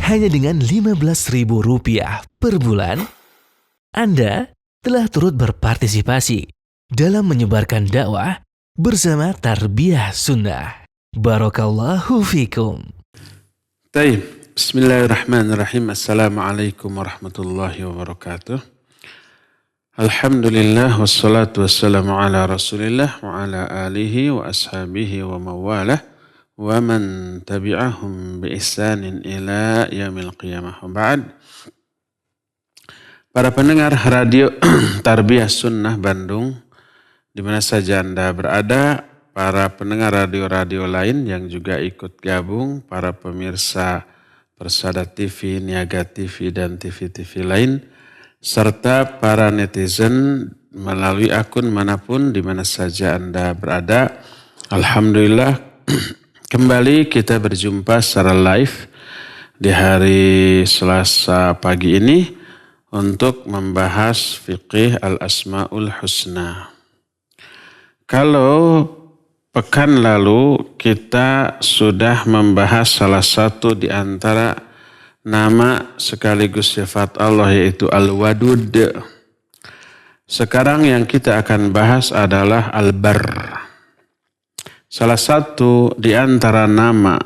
Hanya dengan Rp15.000 per bulan, Anda telah turut berpartisipasi dalam menyebarkan dakwah bersama Tarbiyah Sunnah. Barakallahu fikum. Baik, bismillahirrahmanirrahim. Assalamualaikum warahmatullahi wabarakatuh. Alhamdulillah wassalatu wassalamu ala rasulillah wa ala alihi wa ashabihi wa mawalah wa man tabi'ahum bi ihsanin ila yaumil qiyamah. Ba'd. Para pendengar radio Tarbiyah Sunnah Bandung, di mana saja Anda berada, para pendengar radio-radio lain yang juga ikut gabung, para pemirsa Persada TV, Niaga TV, dan TV-TV lain, serta para netizen melalui akun manapun di mana saja Anda berada. Alhamdulillah, kembali kita berjumpa secara live di hari Selasa pagi ini untuk membahas fiqih al-asma'ul husna. Kalau pekan lalu kita sudah membahas salah satu di antara nama sekaligus sifat Allah, yaitu Al-Wadud. Sekarang yang kita akan bahas adalah Al-Barr. Salah satu di antara nama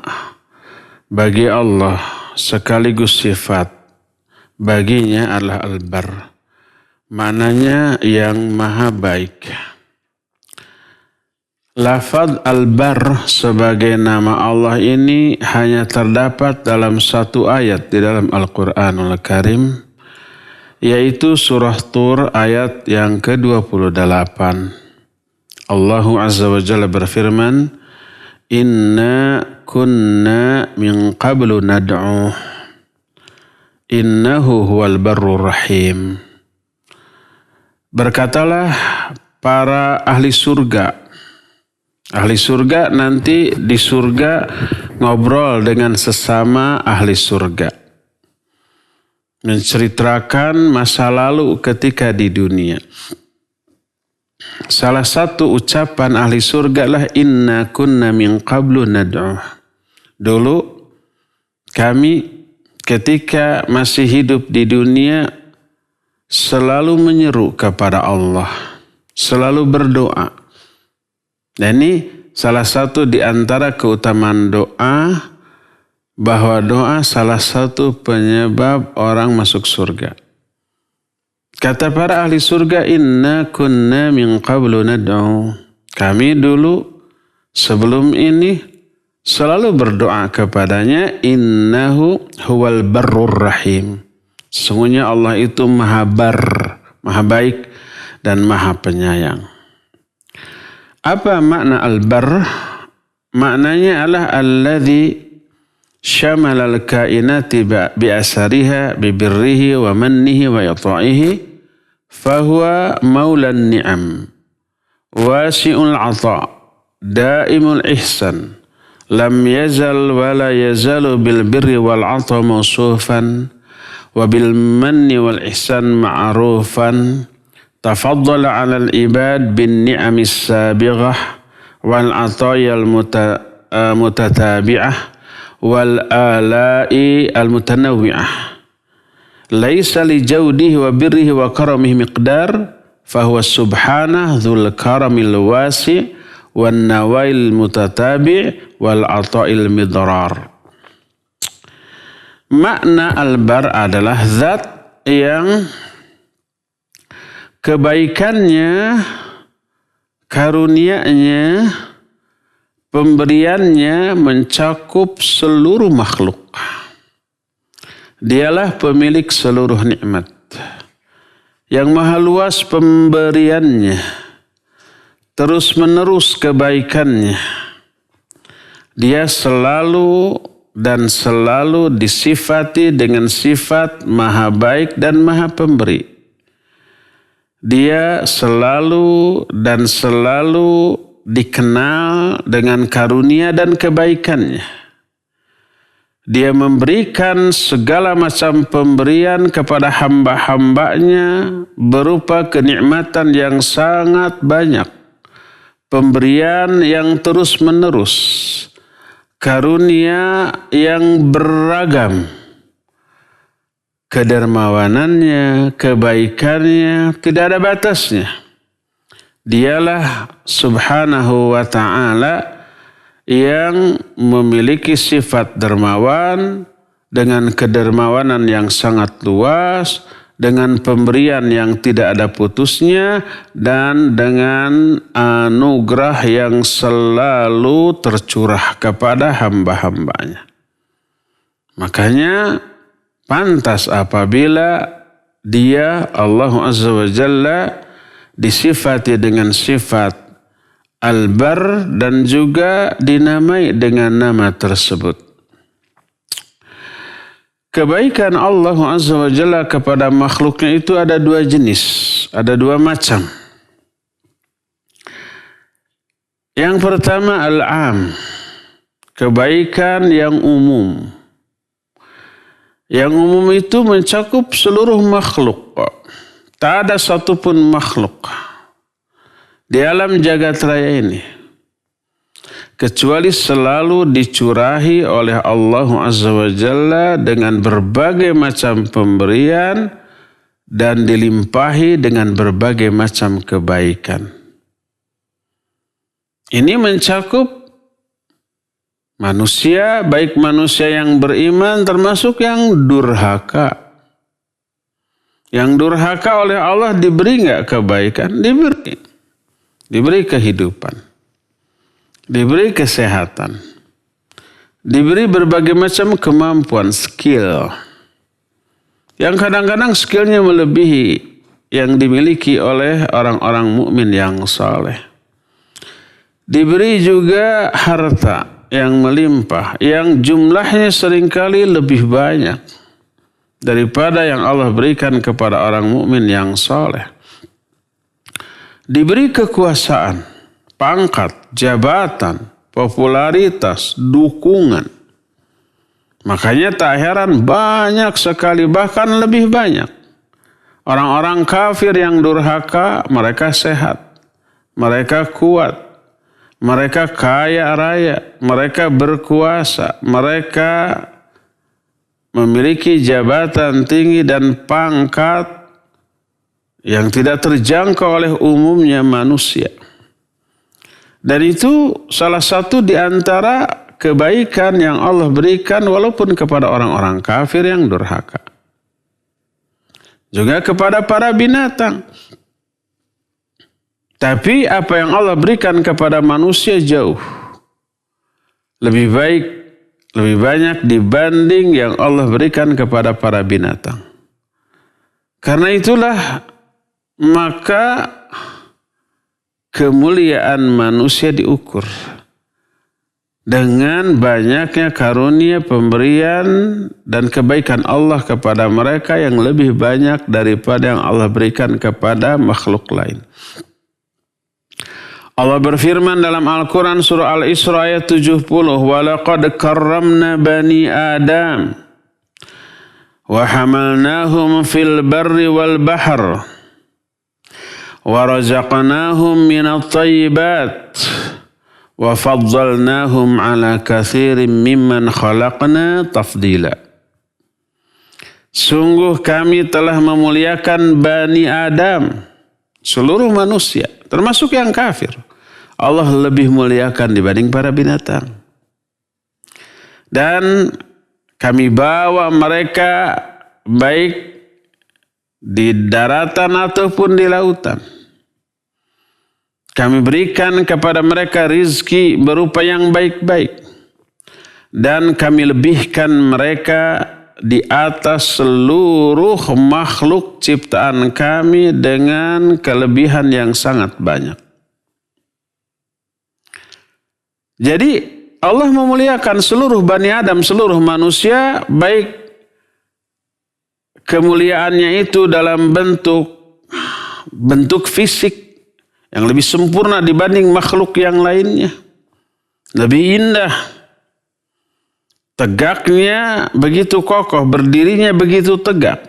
bagi Allah sekaligus sifat baginya adalah Al-Barr. Maknanya yang maha baik. Lafaz Al-Barr sebagai nama Allah ini hanya terdapat dalam satu ayat di dalam Al-Quranul Karim, yaitu surah Tur ayat yang ke-28. Allah Azza wa Jalla berfirman, Inna kunna min qablu nad'uh, innahu huwal barrur rahim. Berkatalah para ahli surga. Ahli surga nanti di surga ngobrol dengan sesama ahli surga, menceritakan masa lalu ketika di dunia. Salah satu ucapan ahli surga lah, inna kunna min qablu nad'uh. Dulu kami ketika masih hidup di dunia selalu menyeru kepada Allah, selalu berdoa. Dan ini salah satu di antara keutamaan doa, bahwa doa salah satu penyebab orang masuk surga. Kata para ahli surga, inna kunna min qablu nad'u. Kami dulu sebelum ini selalu berdoa kepadanya, innahu huwal barrur rahim. Sesungguhnya Allah itu maha baik dan maha penyayang. Apa makna al-barr? Maknanya adalah alladhi syamal al-kainati bi'asariha bibirrihi wa mannihi wa yata'ihi fahuwa maulan ni'am wasi'ul 'ata' daimul ihsan lam yazal wa la yazalu bil birri wal 'ata' mawsufan wa bil manni wal ihsan ma'rufan tafaddala 'alal ibad bin ni'amis sabighah wal 'ata'il mutatabi'ah wal ala'i al mutanawwi'ah. Laisa li jawdihi wa birrihi wa karamihi miqdar fahuwa subhanah dzul karamil wasi' wan nawail mutatabi' wal ata'il midrar. Makna al-bar adalah zat yang kebaikannya, karunia-Nya, pemberiannya mencakup seluruh makhluk. Dialah pemilik seluruh nikmat, yang maha luas pemberiannya, terus menerus kebaikannya. Dia selalu dan selalu disifati dengan sifat maha baik dan maha pemberi. Dia selalu dan selalu dikenal dengan karunia dan kebaikannya. Dia memberikan segala macam pemberian kepada hamba-hambanya berupa kenikmatan yang sangat banyak. Pemberian yang terus menerus. Karunia yang beragam. kedermawanannya, kebaikannya tidak ada batasnya. Dialah subhanahu wa ta'ala yang memiliki sifat dermawan dengan kedermawanan yang sangat luas, dengan pemberian yang tidak ada putusnya, dan dengan anugerah yang selalu tercurah kepada hamba-hambanya. Makanya pantas apabila dia Allah Azza wa Jalla disifati dengan sifat Al-Bar dan juga dinamai dengan nama tersebut. Kebaikan Allah Azza wa Jalla kepada makhluknya itu ada dua jenis, ada dua macam. Yang pertama al-am, kebaikan yang umum. Yang umum itu mencakup seluruh makhluk. Tak ada satupun makhluk di alam jagat raya ini kecuali selalu dicurahi oleh Allah Azza wa Jalla dengan berbagai macam pemberian dan dilimpahi dengan berbagai macam kebaikan. Ini mencakup manusia, baik manusia yang beriman termasuk yang durhaka. Yang durhaka oleh Allah diberi enggak kebaikan? Diberi. Diberi kehidupan. Diberi kesehatan. Diberi berbagai macam kemampuan, skill. Yang kadang-kadang skillnya melebihi yang dimiliki oleh orang-orang mukmin yang saleh. Diberi juga harta yang melimpah, yang jumlahnya seringkali lebih banyak daripada yang Allah berikan kepada orang mukmin yang saleh. Diberi kekuasaan, pangkat, jabatan, popularitas, dukungan. Makanya tak heran banyak sekali, bahkan lebih banyak orang-orang kafir yang durhaka, mereka sehat, mereka kuat. Mereka kaya raya, mereka berkuasa, mereka memiliki jabatan tinggi dan pangkat yang tidak terjangkau oleh umumnya manusia. Dan itu salah satu di antara kebaikan yang Allah berikan walaupun kepada orang-orang kafir yang durhaka. Juga kepada para binatang. Tapi apa yang Allah berikan kepada manusia jauh lebih baik, lebih banyak dibanding yang Allah berikan kepada para binatang. Karena itulah maka kemuliaan manusia diukur dengan banyaknya karunia, pemberian dan kebaikan Allah kepada mereka yang lebih banyak daripada yang Allah berikan kepada makhluk lain. Allah berfirman dalam Al-Quran surah Al-Isra ayat 70. وَلَقَدْ كَرَّمْنَا بَنِي آدَمَ وَحَمَلْنَاهُمْ فِي الْبَرِّ وَالْبَحْرِ وَرَزَقْنَاهُمْ مِنَ الطَّيِّبَاتِ وَفَضَّلْنَاهُمْ عَلَى كَثِيرٍ مِّمَّنْ خَلَقْنَا تَفْضِيلًا. Sungguh kami telah memuliakan Bani Adam, seluruh manusia, termasuk yang kafir. Allah lebih muliakan dibanding para binatang. Dan kami bawa mereka baik di daratan ataupun di lautan. Kami berikan kepada mereka rizki berupa yang baik-baik. Dan kami lebihkan mereka di atas seluruh makhluk ciptaan kami dengan kelebihan yang sangat banyak. Jadi Allah memuliakan seluruh Bani Adam, seluruh manusia, baik kemuliaannya itu dalam bentuk fisik yang lebih sempurna dibanding makhluk yang lainnya. Lebih indah. Tegaknya begitu kokoh, berdirinya begitu tegak.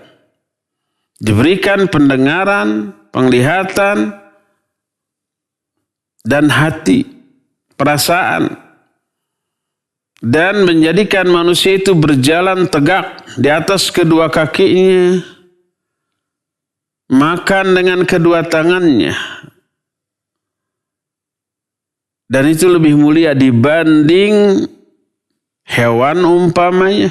Diberikan pendengaran, penglihatan, dan hati, perasaan dan menjadikan manusia itu berjalan tegak di atas kedua kakinya, makan dengan kedua tangannya, dan itu lebih mulia dibanding hewan umpamanya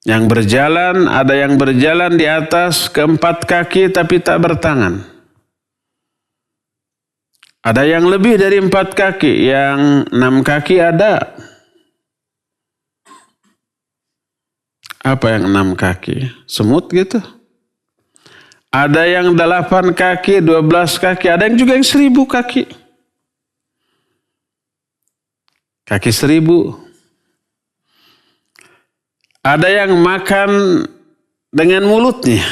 yang berjalan. Ada yang berjalan di atas keempat kaki tapi tak bertangan. Ada yang lebih dari 4 kaki, yang 6 kaki ada. Apa yang 6 kaki? Semut gitu. Ada yang 8 kaki, 12 kaki, ada yang juga yang 1000 kaki. Kaki 1000. Ada yang makan dengan mulutnya.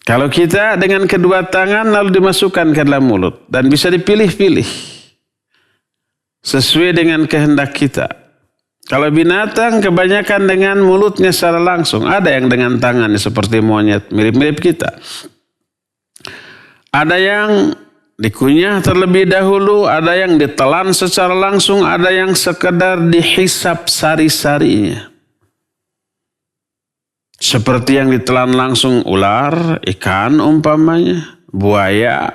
Kalau kita dengan kedua tangan lalu dimasukkan ke dalam mulut. Dan bisa dipilih-pilih sesuai dengan kehendak kita. Kalau binatang kebanyakan dengan mulutnya secara langsung. Ada yang dengan tangannya seperti monyet, mirip-mirip kita. Ada yang dikunyah terlebih dahulu, ada yang ditelan secara langsung, ada yang sekedar dihisap sari-sarinya. Seperti yang ditelan langsung ular, ikan umpamanya, buaya.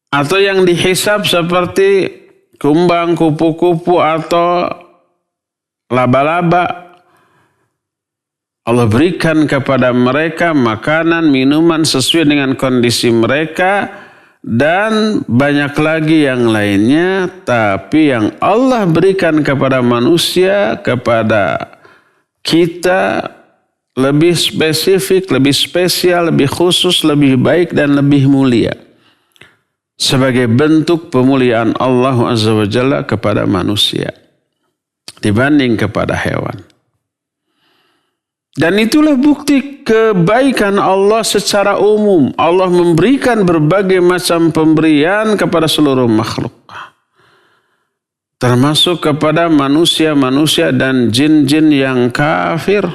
Atau yang dihisap seperti kumbang, kupu-kupu atau laba-laba. Allah berikan kepada mereka makanan, minuman sesuai dengan kondisi mereka. Dan banyak lagi yang lainnya. Tapi yang Allah berikan kepada manusia, kepada kita lebih spesifik, lebih spesial, lebih khusus, lebih baik dan lebih mulia. Sebagai bentuk pemuliaan Allah Azza wa Jalla kepada manusia dibanding kepada hewan. Dan itulah bukti kebaikan Allah secara umum. Allah memberikan berbagai macam pemberian kepada seluruh makhluk. Termasuk kepada manusia-manusia dan jin-jin yang kafir,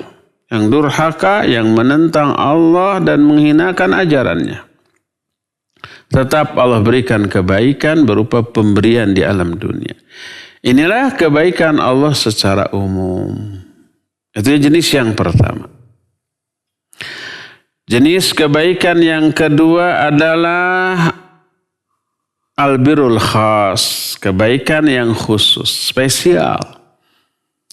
yang durhaka, yang menentang Allah dan menghinakan ajarannya. Tetap Allah berikan kebaikan berupa pemberian di alam dunia. Inilah kebaikan Allah secara umum. Itu jenis yang pertama. Jenis kebaikan yang kedua adalah albirul khas, kebaikan yang khusus, spesial.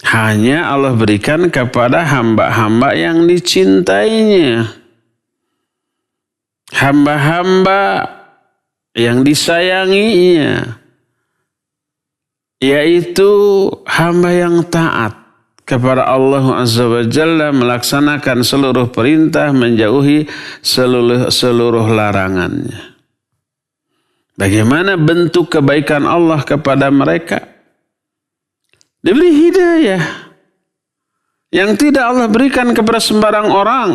Hanya Allah berikan kepada hamba-hamba yang dicintainya. Hamba-hamba yang disayanginya. Yaitu hamba yang taat kepada Allah Azza wa Jalla, melaksanakan seluruh perintah, menjauhi seluruh larangannya. Bagaimana bentuk kebaikan Allah kepada mereka? Diberi hidayah yang tidak Allah berikan kepada sembarang orang.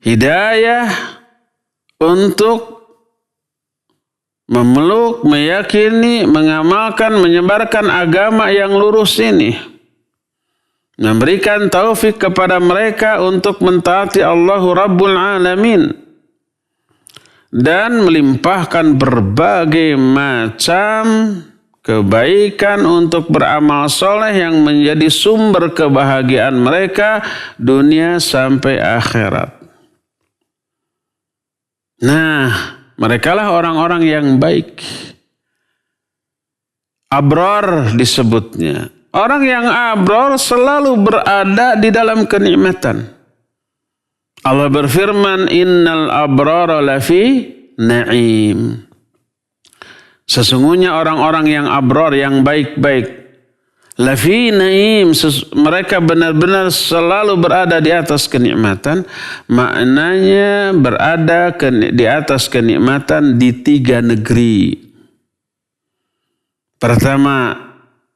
Hidayah untuk memeluk, meyakini, mengamalkan, menyebarkan agama yang lurus ini. Memberikan taufik kepada mereka untuk mentaati Allahu Rabbul Alamin. Dan melimpahkan berbagai macam kebaikan untuk beramal soleh yang menjadi sumber kebahagiaan mereka dunia sampai akhirat. Nah, merekalah orang-orang yang baik. Abrar disebutnya. Orang yang abrar selalu berada di dalam kenikmatan. Allah berfirman, innal abrara lafi na'im. Sesungguhnya orang-orang yang abrar, yang baik-baik, lafi na'im, mereka benar-benar selalu berada di atas kenikmatan. Maknanya berada di atas kenikmatan di 3 negeri. Pertama,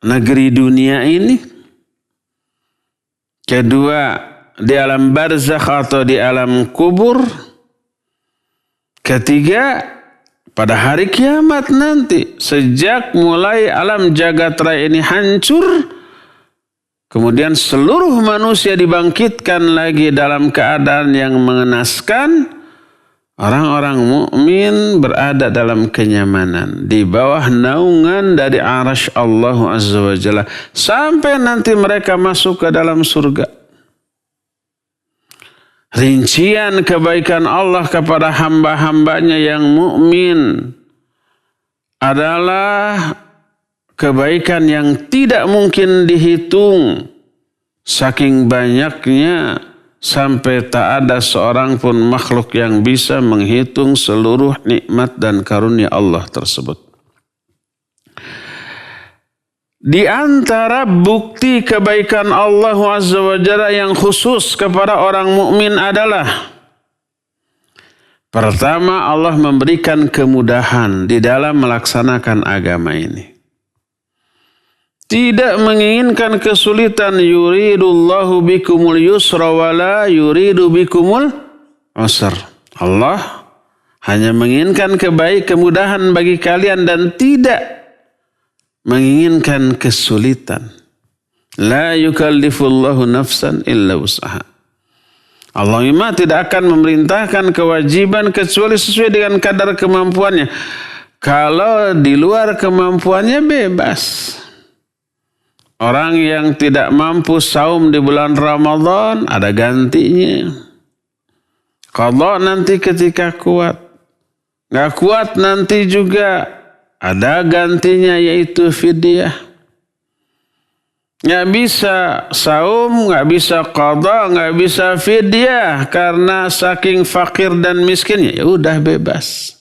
negeri dunia ini. Kedua, di alam barzakh atau di alam kubur. Ketiga, pada hari kiamat nanti. Sejak mulai alam jagat raya ini hancur, kemudian seluruh manusia dibangkitkan lagi dalam keadaan yang mengenaskan. Orang-orang mukmin berada dalam kenyamanan di bawah naungan dari arasy Allah Azza wa Jalla sampai nanti mereka masuk ke dalam surga. Rincian kebaikan Allah kepada hamba-hambanya yang mukmin adalah kebaikan yang tidak mungkin dihitung saking banyaknya. Sampai tak ada seorang pun makhluk yang bisa menghitung seluruh nikmat dan karunia Allah tersebut. Di antara bukti kebaikan Allah Azza wa Jalla yang khusus kepada orang mukmin adalah pertama, Allah memberikan kemudahan di dalam melaksanakan agama ini. Tidak menginginkan kesulitan. Yuridullahu bikumul yusra wa la yuridu bikumul usra. Allah hanya menginginkan kemudahan bagi kalian dan tidak menginginkan kesulitan. La yukallifullahu nafsan illa wus'aha. Allah memang tidak akan memerintahkan kewajiban kecuali sesuai dengan kadar kemampuannya. Kalau di luar kemampuannya bebas. Orang yang tidak mampu saum di bulan Ramadan ada gantinya. Qadha nanti ketika kuat. Nggak kuat nanti juga ada gantinya yaitu fidyah. Nggak bisa saum, nggak bisa qadha, nggak bisa fidyah karena saking fakir dan miskinnya. Ya udah bebas.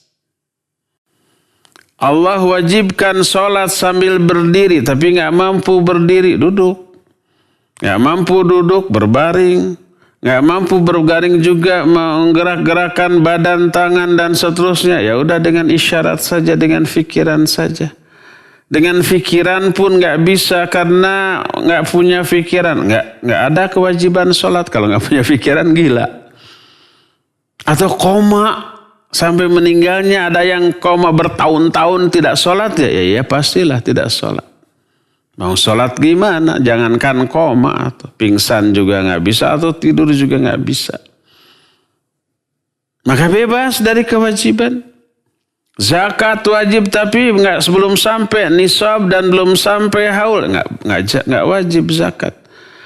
Allah wajibkan sholat sambil berdiri, tapi nggak mampu berdiri, duduk. Nggak mampu duduk, berbaring. Nggak mampu berbaring juga menggerak-gerakkan badan, tangan, dan seterusnya. Ya udah dengan isyarat saja, dengan fikiran saja. Dengan fikiran pun nggak bisa karena nggak punya fikiran. Nggak ada kewajiban sholat kalau nggak punya fikiran, gila. Atau koma. Sampai meninggalnya ada yang koma bertahun-tahun tidak sholat ya pastilah tidak sholat. Mau sholat gimana? Jangankan koma atau pingsan juga nggak bisa atau tidur juga nggak bisa. Maka bebas dari kewajiban. Zakat wajib tapi nggak sebelum sampai nisab dan belum sampai haul nggak wajib zakat.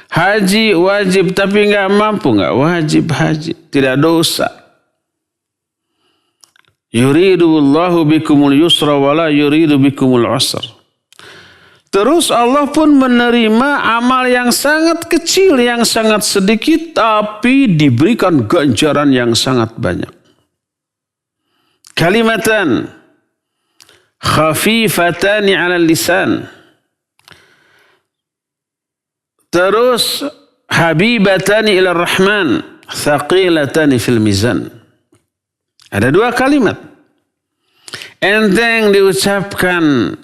Haji wajib tapi nggak mampu nggak wajib haji, tidak dosa. Yuridullahu bikumul yusra wa la yuridu bikumul usra. Terus Allah pun menerima amal yang sangat kecil, yang sangat sedikit, tapi diberikan ganjaran yang sangat banyak. Kalimatan khafifatani 'ala lisan. Terus habibatani ila rahman, thaqilatani fil mizan. Ada dua kalimat. Enteng diucapkan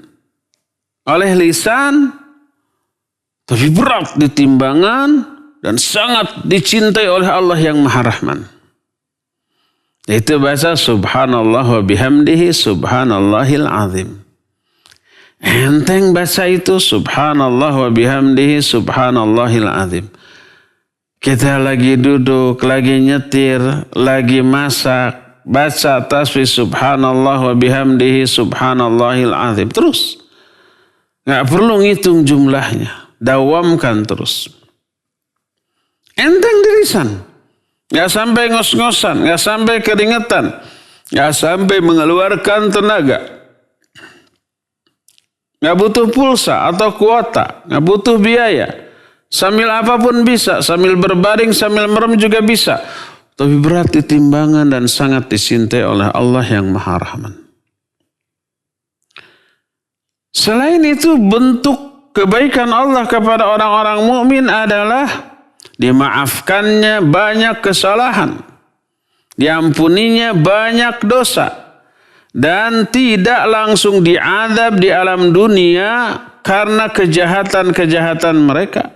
oleh lisan, tapi berat di timbangan dan sangat dicintai oleh Allah yang Maha Rahman. Itu bahasa subhanallah wa bihamdihi subhanallahil azim. Enteng bahasa itu subhanallah wa bihamdihi subhanallahil azim. Kita lagi duduk, lagi nyetir, lagi masak, baca tasbih subhanallah wa bihamdihi subhanallahil azim. Terus. Nggak perlu ngitung jumlahnya. Dawamkan terus. Enteng di lisan. Nggak sampai ngos-ngosan. Nggak sampai keringetan. Nggak sampai mengeluarkan tenaga. Nggak butuh pulsa atau kuota. Nggak butuh biaya. Sambil apapun bisa. Sambil berbaring, sambil merem juga bisa. Tapi berat di timbangan dan sangat dicintai oleh Allah yang Maha Rahman. Selain itu bentuk kebaikan Allah kepada orang-orang mukmin adalah dimaafkannya banyak kesalahan. Diampuninya banyak dosa. Dan tidak langsung diazab di alam dunia karena kejahatan-kejahatan mereka.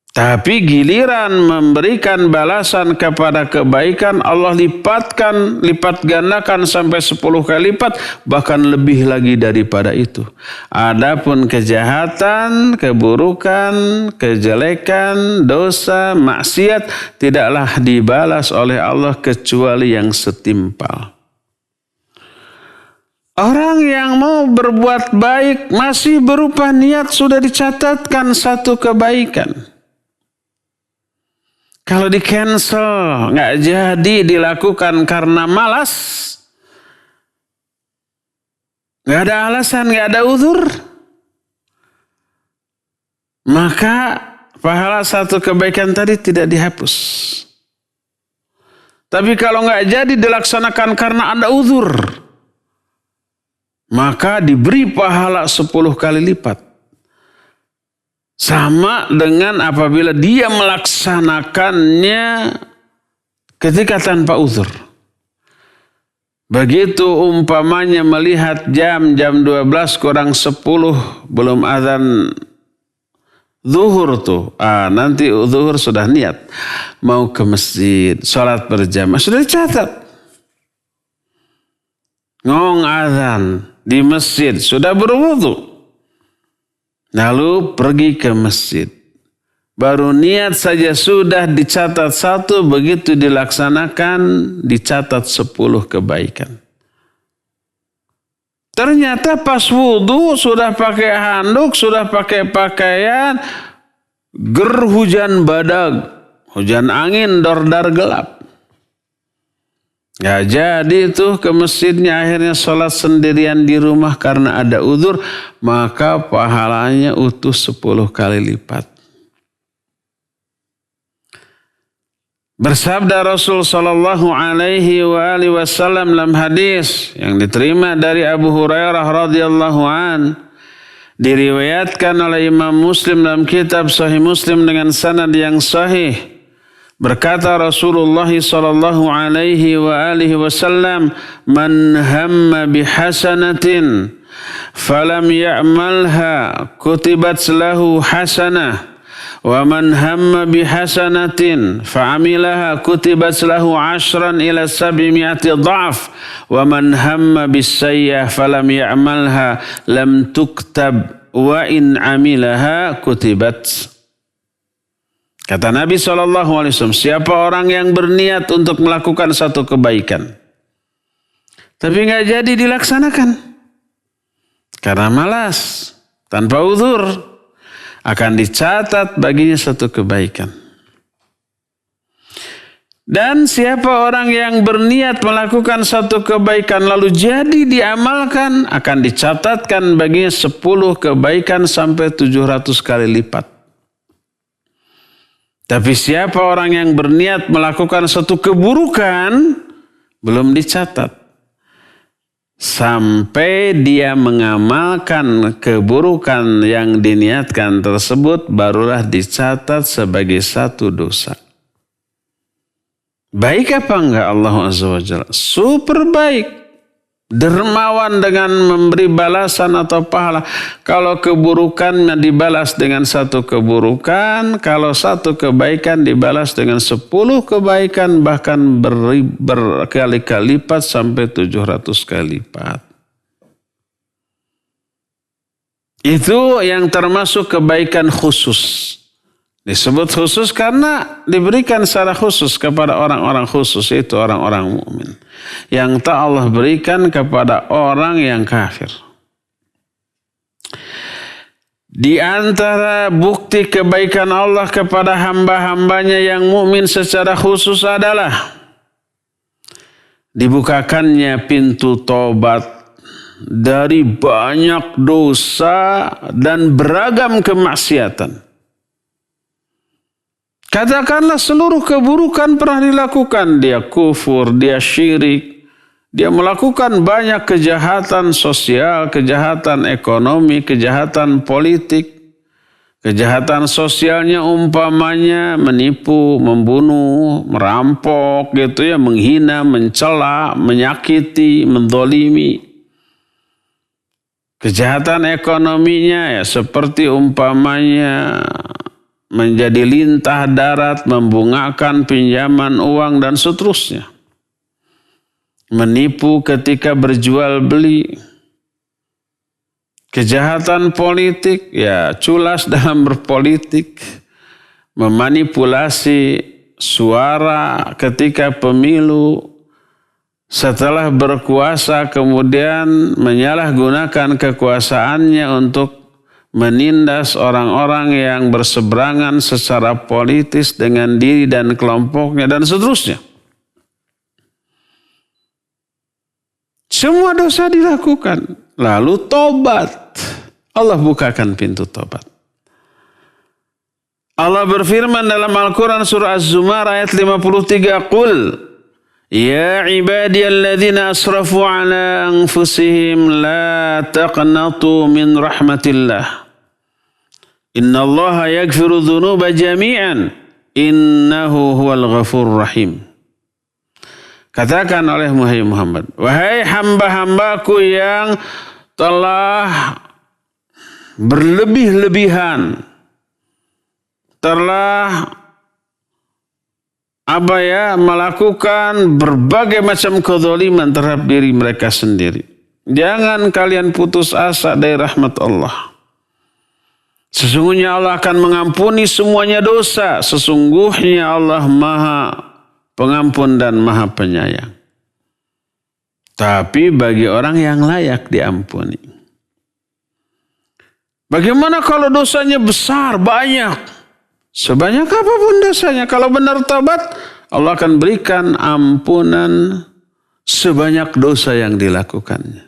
Tapi giliran memberikan balasan kepada kebaikan, Allah lipat gandakan sampai 10 kali lipat, bahkan lebih lagi daripada itu. Adapun kejahatan, keburukan, kejelekan, dosa, maksiat tidaklah dibalas oleh Allah kecuali yang setimpal. Orang yang mau berbuat baik masih berupa niat sudah dicatatkan satu kebaikan. Kalau di cancel, nggak jadi dilakukan karena malas, nggak ada alasan, nggak ada uzur, maka pahala satu kebaikan tadi tidak dihapus. Tapi kalau nggak jadi dilaksanakan karena ada uzur, maka diberi pahala 10 kali lipat. Sama dengan apabila dia melaksanakannya ketika tanpa uzur. Begitu umpamanya melihat jam 12 kurang 10 belum azan zuhur tuh. Nanti zuhur sudah niat mau ke masjid, sholat berjamaah sudah dicatat. Ngong azan di masjid sudah berwudu. Lalu pergi ke masjid. Baru niat saja sudah dicatat 1, begitu dilaksanakan dicatat 10 kebaikan. Ternyata pas wudu sudah pakai handuk, sudah pakai pakaian, hujan badag, hujan angin, dordar gelap. Gak jadi tuh ke masjidnya, akhirnya sholat sendirian di rumah karena ada uzur, maka pahalanya utuh 10 kali lipat. Bersabda Rasul sallallahu alaihi wasallam dalam hadis yang diterima dari Abu Hurairah radhiyallahu an, diriwayatkan oleh Imam Muslim dalam kitab Sahih Muslim dengan sanad yang sahih. Berkata Rasulullah sallallahu alaihi wasallam, "Man hamma bihasanatin falam ya'malha kutibat lahu hasanah, wa man hamma bihasanatin fa'amilaha kutibat lahu 10 ila 700 dha'f, wa man hamma bisayyah falam ya'malha lam tuktab, wa in 'amilaha kutibat." Kata Nabi SAW, siapa orang yang berniat untuk melakukan satu kebaikan, tapi nggak jadi dilaksanakan karena malas, tanpa uzur, akan dicatat baginya satu kebaikan. Dan siapa orang yang berniat melakukan satu kebaikan lalu jadi diamalkan, akan dicatatkan baginya 10 kebaikan sampai 700 kali lipat. Tapi siapa orang yang berniat melakukan satu keburukan, belum dicatat. Sampai dia mengamalkan keburukan yang diniatkan tersebut, barulah dicatat sebagai satu dosa. Baik apa enggak Allah Azza wa Jalla? Super baik. Dermawan dengan memberi balasan atau pahala. Kalau keburukannya dibalas dengan satu keburukan, kalau satu kebaikan dibalas dengan 10 kebaikan, bahkan berkali-kali lipat sampai 700 kali lipat. Itu yang termasuk kebaikan khusus. Disebut khusus karena diberikan secara khusus kepada orang-orang khusus, yaitu orang-orang mukmin. Yang tak Allah berikan kepada orang yang kafir. Di antara bukti kebaikan Allah kepada hamba-hambanya yang mukmin secara khusus adalah dibukakannya pintu tobat dari banyak dosa dan beragam kemaksiatan. Katakanlah seluruh keburukan pernah dilakukan. Dia kufur, dia syirik. Dia melakukan banyak kejahatan sosial, kejahatan ekonomi, kejahatan politik. Kejahatan sosialnya umpamanya menipu, membunuh, merampok gitu ya, menghina, mencela, menyakiti, mendolimi. Kejahatan ekonominya ya seperti umpamanya menjadi lintah darat, membungakan pinjaman uang dan seterusnya. Menipu ketika berjual beli. Kejahatan politik, ya culas dalam berpolitik. Memanipulasi suara ketika pemilu. Setelah berkuasa kemudian menyalahgunakan kekuasaannya untuk menindas orang-orang yang berseberangan secara politis dengan diri dan kelompoknya dan seterusnya. Semua dosa dilakukan. Lalu tobat. Allah bukakan pintu tobat. Allah berfirman dalam Al-Quran surah Az-Zumar ayat 53. Qul ya ibadiyalladzina asrafu ala anfusihim la taqnatu min rahmatillah. Innallaha yaghfiru dhunuba jami'an. Innahu huwal ghafurur rahim. Katakan oleh Muhammad, wahai hamba-hambaku yang telah berlebih-lebihan, telah melakukan berbagai macam kezaliman terhadap diri mereka sendiri. Jangan kalian putus asa dari rahmat Allah. Sesungguhnya Allah akan mengampuni semuanya dosa. Sesungguhnya Allah Maha Pengampun dan Maha Penyayang. Tapi bagi orang yang layak diampuni. Bagaimana kalau dosanya besar, banyak? Sebanyak apapun dosanya, kalau benar tobat, Allah akan berikan ampunan sebanyak dosa yang dilakukannya.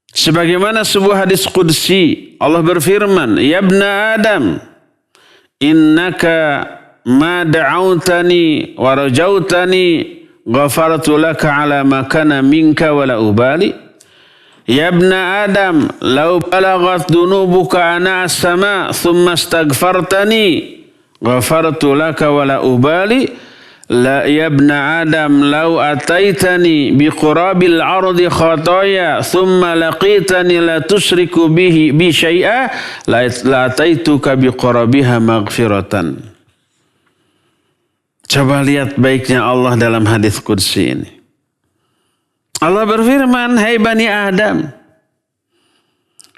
Sebagaimana sebuah hadis qudsi, Allah berfirman, ya ibna Adam, innaka ma da'autani wa rajautani ghafartu laka ala ma kana minka wa la ubali. Ya ibna Adam, law balagat dunubuka ana as-sama thumma astaghfartani ghafartu laka wa la ubali. La ya ibna Adam, law ataitani biqurabil ardi khataya thumma laqitani la tusyriku bihi bi syai'a la ataituka biqurabiha maghfiratan. Coba lihat baiknya Allah dalam hadis qudsi ini. Allah berfirman, hai Bani Adam,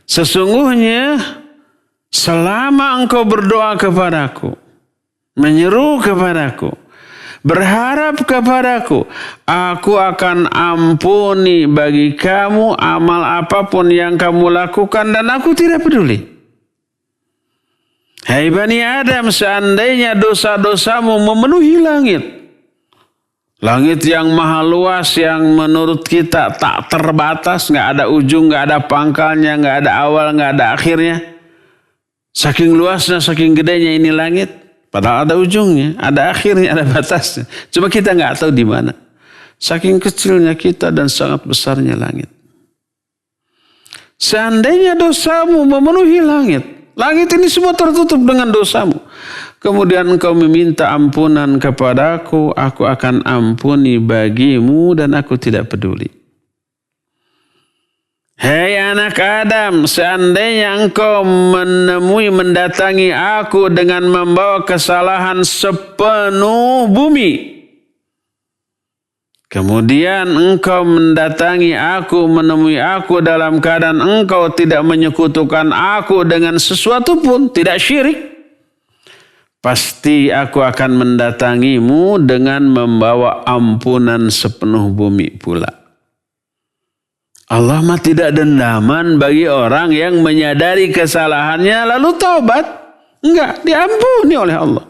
sesungguhnya selama engkau berdoa kepadaku, menyeru kepadaku, berharap kepadaku, aku akan ampuni bagi kamu amal apapun yang kamu lakukan dan aku tidak peduli. Hai Bani Adam, seandainya dosa-dosamu memenuhi langit, langit yang maha luas yang menurut kita tak terbatas, nggak ada ujung, nggak ada pangkalnya, nggak ada awal, nggak ada akhirnya. Saking luasnya, saking gedenya ini langit, padahal ada ujungnya, ada akhirnya, ada batasnya. Cuma kita nggak tahu di mana. Saking kecilnya kita dan sangat besarnya langit. Seandainya dosamu memenuhi langit, langit ini semua tertutup dengan dosamu. Kemudian engkau meminta ampunan kepadaku, aku akan ampuni bagimu dan aku tidak peduli. Hei anak Adam, seandainya engkau mendatangi aku dengan membawa kesalahan sepenuh bumi, kemudian engkau mendatangi aku, menemui aku dalam keadaan engkau tidak menyekutukan aku dengan sesuatu pun, tidak syirik, pasti aku akan mendatangimu dengan membawa ampunan sepenuh bumi pula. Allah mah tidak dendaman bagi orang yang menyadari kesalahannya lalu taubat. Enggak, diampuni oleh Allah.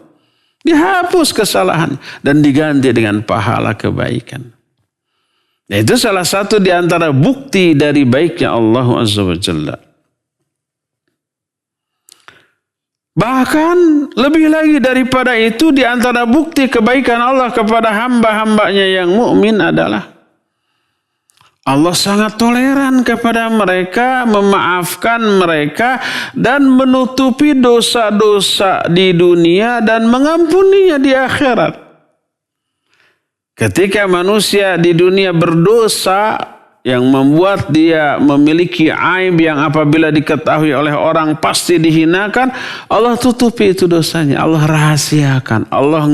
Dihapus kesalahan dan diganti dengan pahala kebaikan. Nah, itu salah satu di antara bukti dari baiknya Allah Azza wa Jalla. Bahkan lebih lagi daripada itu, di antara bukti kebaikan Allah kepada hamba-hambanya yang mukmin adalah Allah sangat toleran kepada mereka, memaafkan mereka dan menutupi dosa-dosa di dunia dan mengampuninya di akhirat. Ketika manusia di dunia berdosa, yang membuat dia memiliki aib yang apabila diketahui oleh orang pasti dihinakan, Allah tutupi itu dosanya, Allah rahasiakan, Allah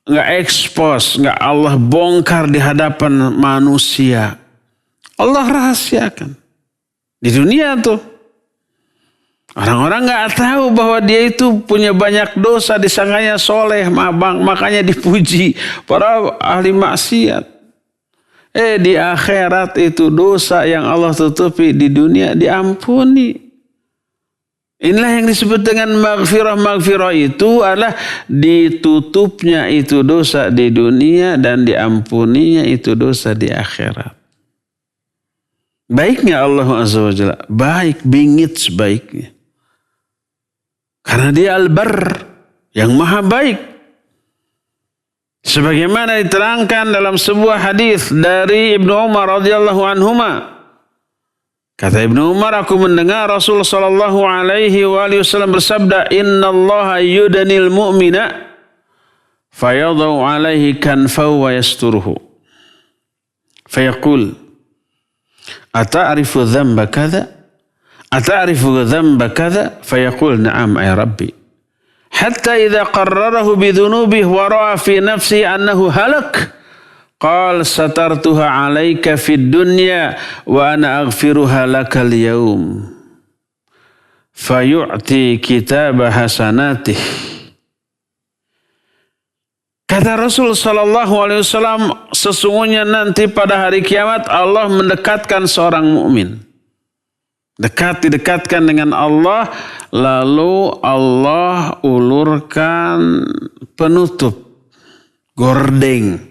enggak ekspos, enggak Allah bongkar di hadapan manusia. Allah rahasiakan. Di dunia tuh orang-orang enggak tahu bahwa dia itu punya banyak dosa, disangkanya soleh, makanya dipuji para ahli maksiat. Di akhirat itu dosa yang Allah tutupi di dunia diampuni. Inilah yang disebut dengan maghfirah. Maghfirah itu adalah ditutupnya itu dosa di dunia dan diampuninya itu dosa di akhirat. Baiknya Allah Azza wa Jalla, baik bingit sebaiknya. Karena dia Al-Barr, yang maha baik. Sebagaimana diterangkan dalam sebuah hadis dari Ibnu Umar radhiyallahu anhuma. Kata Ibnu Umar, aku mendengar Rasul sallallahu alaihi wasallam bersabda, "Innallaha yudanil mu'mina fayadau alaihi kanfahu wa yasturuhu. Fayaqul, ata'rifu dhanba kadza? Ata'rifu dhanba kadza?" Fayaqul, "Na'am ay Rabbi." حتى إذا قرره بذنوبه ورأى في نفسه أنه هلك قال سترتها عليك في الدنيا وأنا أغفرها لك اليوم فيعطي كتاب حسناته. Kata Rasul sallallahu alaihi wasallam, sesungguhnya nanti pada hari kiamat Allah mendekatkan seorang mukmin. Didekatkan dengan Allah, lalu Allah ulurkan penutup, gordeng.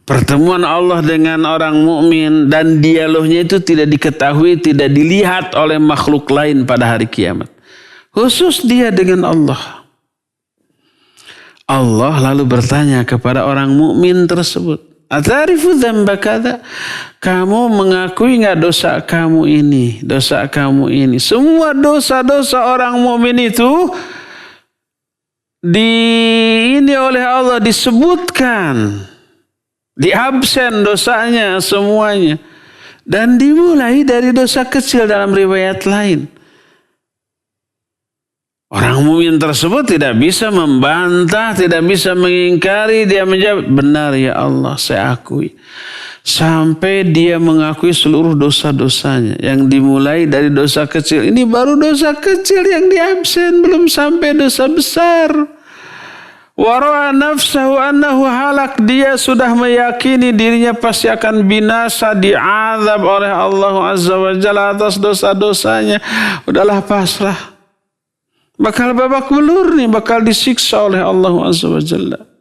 Pertemuan Allah dengan orang mukmin dan dialognya itu tidak diketahui, tidak dilihat oleh makhluk lain pada hari kiamat. Khusus dia dengan Allah. Allah lalu bertanya kepada orang mukmin tersebut, "Atarifu dzamba kadza?" Kamu mengakui enggak dosa kamu ini, dosa kamu ini? Semua dosa-dosa orang mukmin itu ini oleh Allah disebutkan, diabsen dosanya semuanya, dan dimulai dari dosa kecil dalam riwayat lain. Orang mukmin tersebut tidak bisa membantah, tidak bisa mengingkari. Dia menjawab, "Benar ya Allah, saya akui." Sampai dia mengakui seluruh dosa-dosanya yang dimulai dari dosa kecil. Ini baru dosa kecil yang diabsen, belum sampai dosa besar. Wara'a nafsahu annahu halak, dia sudah meyakini dirinya pasti akan binasa, diazab oleh Allah Azza wa Jalla atas dosa-dosanya. Udahlah pasrah. Bakal babak belur nih, bakal disiksa oleh Allah Azza wa Jalla.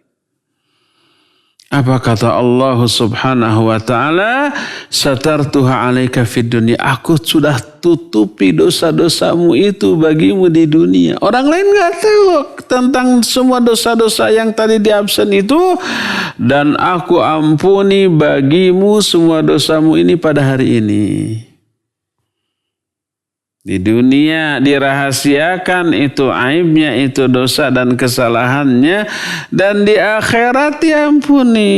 Apa kata Allah Subhanahu wa taala? Satartuha 'alaika fid dunya. Aku sudah tutupi dosa-dosamu itu bagimu di dunia. Orang lain enggak tahu tentang semua dosa-dosa yang tadi diabsen itu, dan aku ampuni bagimu semua dosamu ini pada hari ini. Di dunia dirahasiakan itu aibnya, itu dosa dan kesalahannya, dan di akhirat diampuni.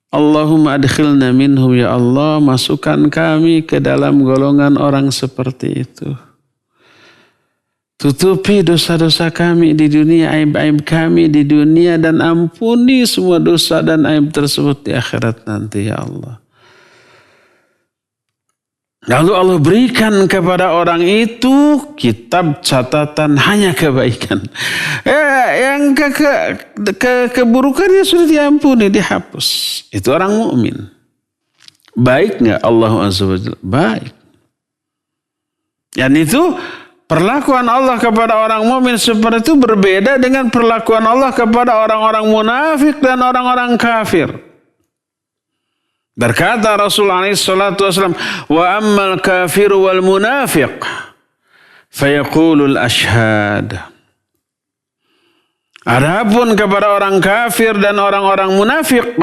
Allahumma adkhilna minhum, ya Allah, masukkan kami ke dalam golongan orang seperti itu. Tutupi dosa-dosa kami di dunia, aib-aib kami di dunia, dan ampuni semua dosa dan aib tersebut di akhirat nanti, ya Allah. Lalu Allah berikan kepada orang itu kitab catatan hanya kebaikan. Yang keburukannya sudah diampuni, dihapus. Itu orang mukmin. Baik enggak Allah Azza wa Jalla? Baik. Dan itu perlakuan Allah kepada orang mukmin seperti itu berbeda dengan perlakuan Allah kepada orang-orang munafik dan orang-orang kafir. Berkata Rasulullah SAW, "Wa ammal kafiru wal munafiq fayaqulul ashhad." Adapun kepada orang kafir dan orang-orang munafik,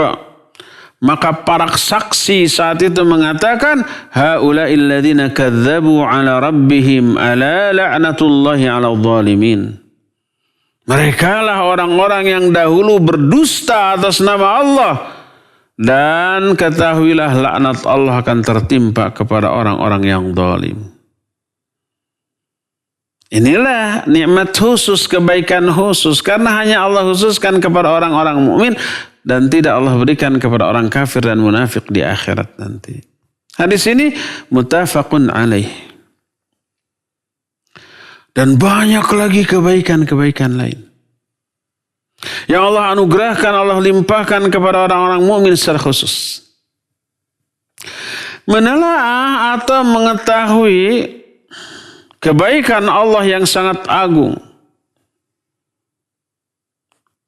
maka para saksi saat itu mengatakan, "Haula'il ladzina kadzdzabu 'ala rabbihim ala la'natullahi 'alal zalimin." Merekalah orang-orang yang dahulu berdusta atas nama Allah Dan ketahuilah laknat Allah akan tertimpa kepada orang-orang yang zalim. Inilah nikmat khusus, kebaikan khusus. Karena hanya Allah khususkan kepada orang-orang mukmin dan tidak Allah berikan kepada orang kafir dan munafik di akhirat nanti. Hadis ini muttafaqun alaih. Dan banyak lagi kebaikan-kebaikan lain yang Allah anugerahkan, Allah limpahkan kepada orang-orang mukmin secara khusus. Menelaah atau mengetahui kebaikan Allah yang sangat agung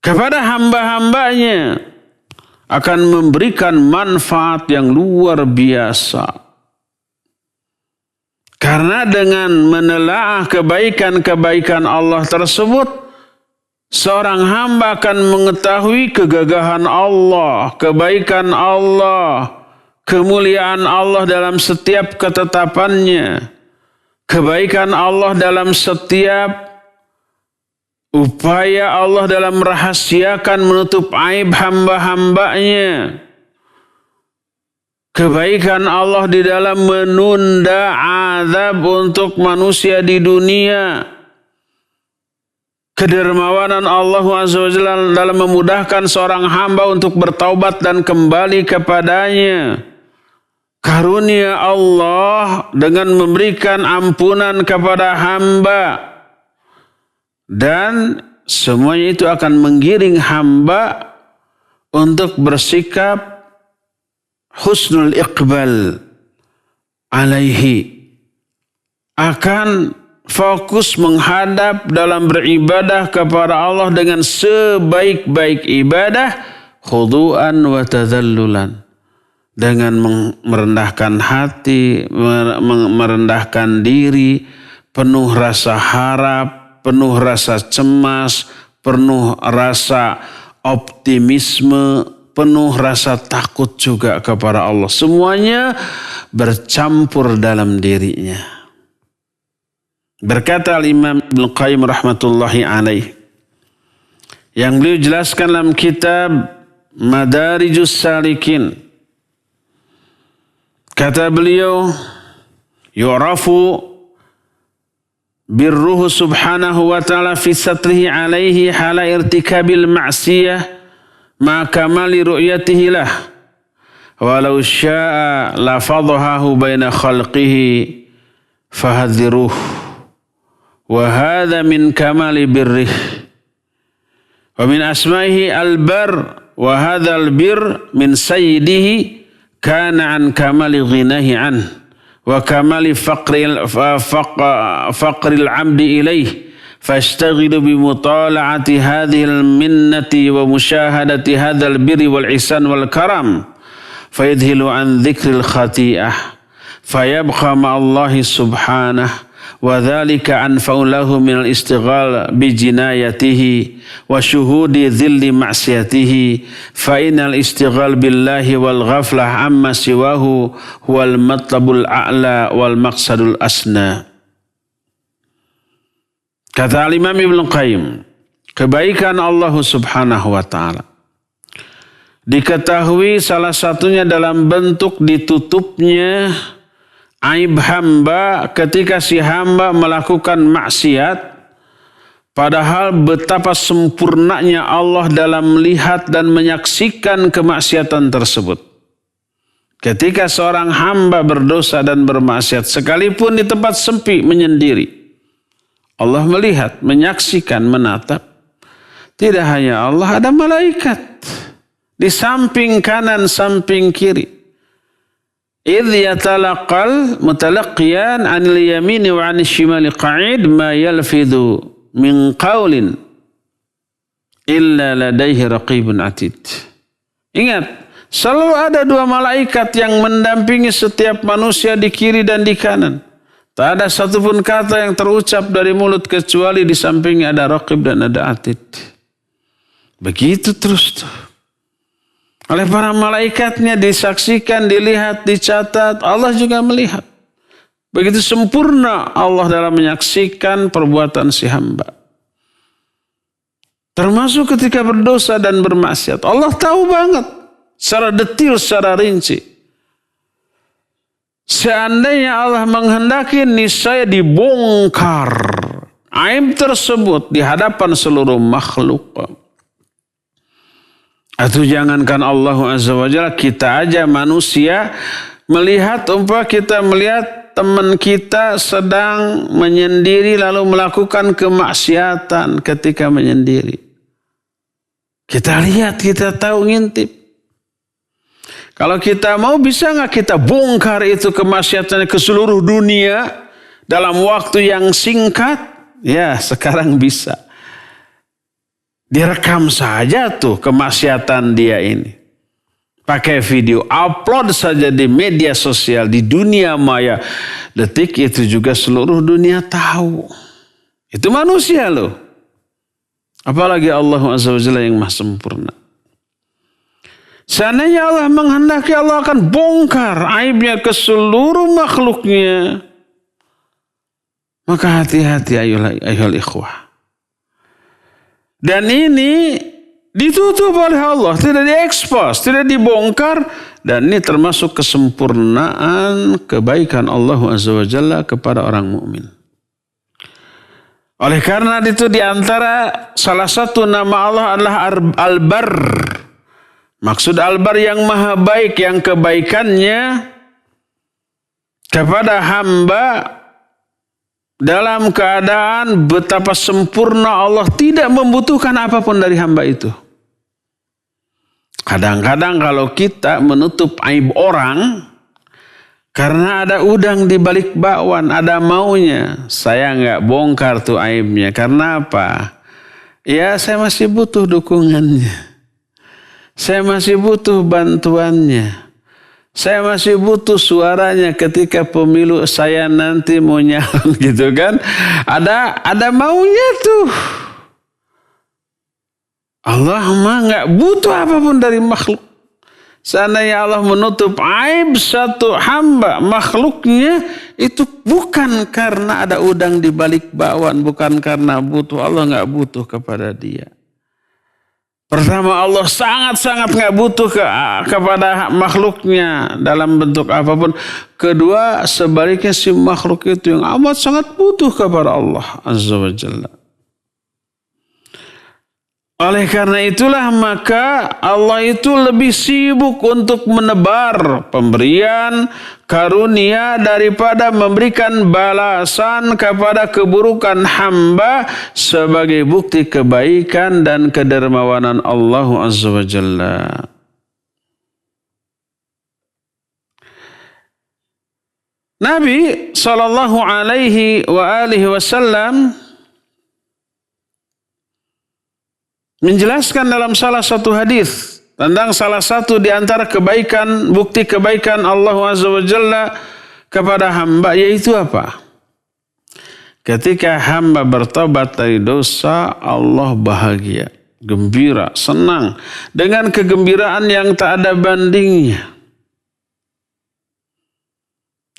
kepada hamba-hambanya akan memberikan manfaat yang luar biasa. Karena dengan menelaah kebaikan-kebaikan Allah tersebut, seorang hamba akan mengetahui kegagahan Allah, kebaikan Allah, kemuliaan Allah dalam setiap ketetapannya, kebaikan Allah dalam setiap upaya Allah dalam merahasiakan menutup aib hamba-hambanya, kebaikan Allah di dalam menunda azab untuk manusia di dunia, kedermawanan Allah Azza wa Jalla dalam memudahkan seorang hamba untuk bertaubat dan kembali kepadanya, karunia Allah dengan memberikan ampunan kepada hamba, dan semuanya itu akan menggiring hamba untuk bersikap husnul iqbal alaihi, akan fokus menghadap dalam beribadah kepada Allah dengan sebaik-baik ibadah, khudu'an wa tadhallulan, dengan merendahkan hati, merendahkan diri, penuh rasa harap, penuh rasa cemas, penuh rasa optimisme, penuh rasa takut juga kepada Allah. Semuanya bercampur dalam dirinya. Berkata Imam Ibnu Qayyim rahmatullahi alaih, yang beliau jelaskan dalam kitab Madarijus Salikin. Kata beliau, yu'rafu birruhu subhanahu wa ta'ala fi satrihi alaihi hala irtikabil ma'siyah ma kamali ru'yatihi lah walau sya'a la fadhahu baina khalqihi fahadhiruh wa hadha min kamali birrih wa min asma'ihi al-bar wa hadha al-bir min sayyidihi kana an kamali ghinahi an wa kamali faqril abdi ilayh فاشتغلوا بمطالعة هذه المنة ومشاهدة هذا البر والإحسان والكرم فيذهلوا عن ذكر الخطيئة فيبقى مع الله سبحانه وذلك أنفع له من الاستغلال بجنايته وشهود ذل معصيته فإن الاستغلال بالله والغفلة عما سواه هو المطلب الأعلى والمقصد الأسنى. Kata Imam Ibnu Qayyim, kebaikan Allah subhanahu wa ta'ala diketahui salah satunya dalam bentuk ditutupnya aib hamba ketika si hamba melakukan maksiat, padahal betapa sempurnanya Allah dalam melihat dan menyaksikan kemaksiatan tersebut. Ketika seorang hamba berdosa dan bermaksiat sekalipun di tempat sepi menyendiri, Allah melihat, menyaksikan, menatap. Tidak hanya Allah, ada malaikat di samping kanan, samping kiri. Idh yatalaqal mutalaqqiyan 'anil yamini wa 'anil shimali qa'id ma yalfidhu min qawlin illa ladaihi raqibun atid. Ingat, selalu ada dua malaikat yang mendampingi setiap manusia di kiri dan di kanan. Tak ada satupun kata yang terucap dari mulut kecuali di sampingnya ada raqib dan ada atid. Begitu terus tuh. Oleh para malaikatnya disaksikan, dilihat, dicatat. Allah juga melihat. Begitu sempurna Allah dalam menyaksikan perbuatan si hamba. Termasuk ketika berdosa dan bermaksiat. Allah tahu banget secara detil, secara rinci. Seandainya Allah menghendaki, niscaya dibongkar aib tersebut di hadapan seluruh makhluk. Atau jangankan Allah Azza wa Jalla, kita aja manusia melihat, kita melihat teman kita sedang menyendiri lalu melakukan kemaksiatan ketika menyendiri. Kita lihat, kita tahu, ngintip. Kalau kita mau, bisa nggak kita bongkar itu kemaksiatannya ke seluruh dunia dalam waktu yang singkat? Ya, sekarang bisa. Direkam saja tuh kemaksiatan dia ini. Pakai video, upload saja di media sosial, di dunia maya. Detik itu juga seluruh dunia tahu. Itu manusia loh. Apalagi Allah Azza wa Jalla yang maha sempurna. Seandainya Allah menghendaki, Allah akan bongkar aibnya ke seluruh makhluknya. Maka hati-hati ayyuhal ikhwah. Dan ini ditutup oleh Allah, tidak diekspos, tidak dibongkar. Dan ini termasuk kesempurnaan kebaikan Allah Azza wa Jalla kepada orang mukmin. Oleh karena itu diantara salah satu nama Allah adalah Al-Barr. Maksud Al-Barr yang maha baik, yang kebaikannya kepada hamba dalam keadaan betapa sempurna Allah tidak membutuhkan apapun dari hamba itu. Kadang-kadang kalau kita menutup aib orang karena ada udang di balik bakwan, ada maunya, saya nggak bongkar tuh aibnya. Karena apa? Ya, saya masih butuh dukungannya. Saya masih butuh bantuannya. Saya masih butuh suaranya ketika pemilu saya nanti mau nyalon gitu kan. Ada maunya tuh. Allah mah nggak butuh apapun dari makhluk. Seandainya Allah menutup aib satu hamba makhluknya, itu bukan karena ada udang di balik bakwan, bukan karena butuh. Allah nggak butuh kepada dia. Pertama, Allah sangat-sangat nggak butuh kepada makhluknya dalam bentuk apapun. Kedua, sebaliknya si makhluk itu yang amat sangat butuh kepada Allah Azza wa Jalla. Oleh karena itulah maka Allah itu lebih sibuk untuk menebar pemberian karunia daripada memberikan balasan kepada keburukan hamba sebagai bukti kebaikan dan kedermawanan Allah Azza wa Jalla. Nabi sallallahu alaihi wa alihi wasallam menjelaskan dalam salah satu hadis tentang salah satu di antara kebaikan, bukti kebaikan Allah Azza wa Jalla kepada hamba, yaitu apa? Ketika hamba bertobat dari dosa, Allah bahagia, gembira, senang dengan kegembiraan yang tak ada bandingnya.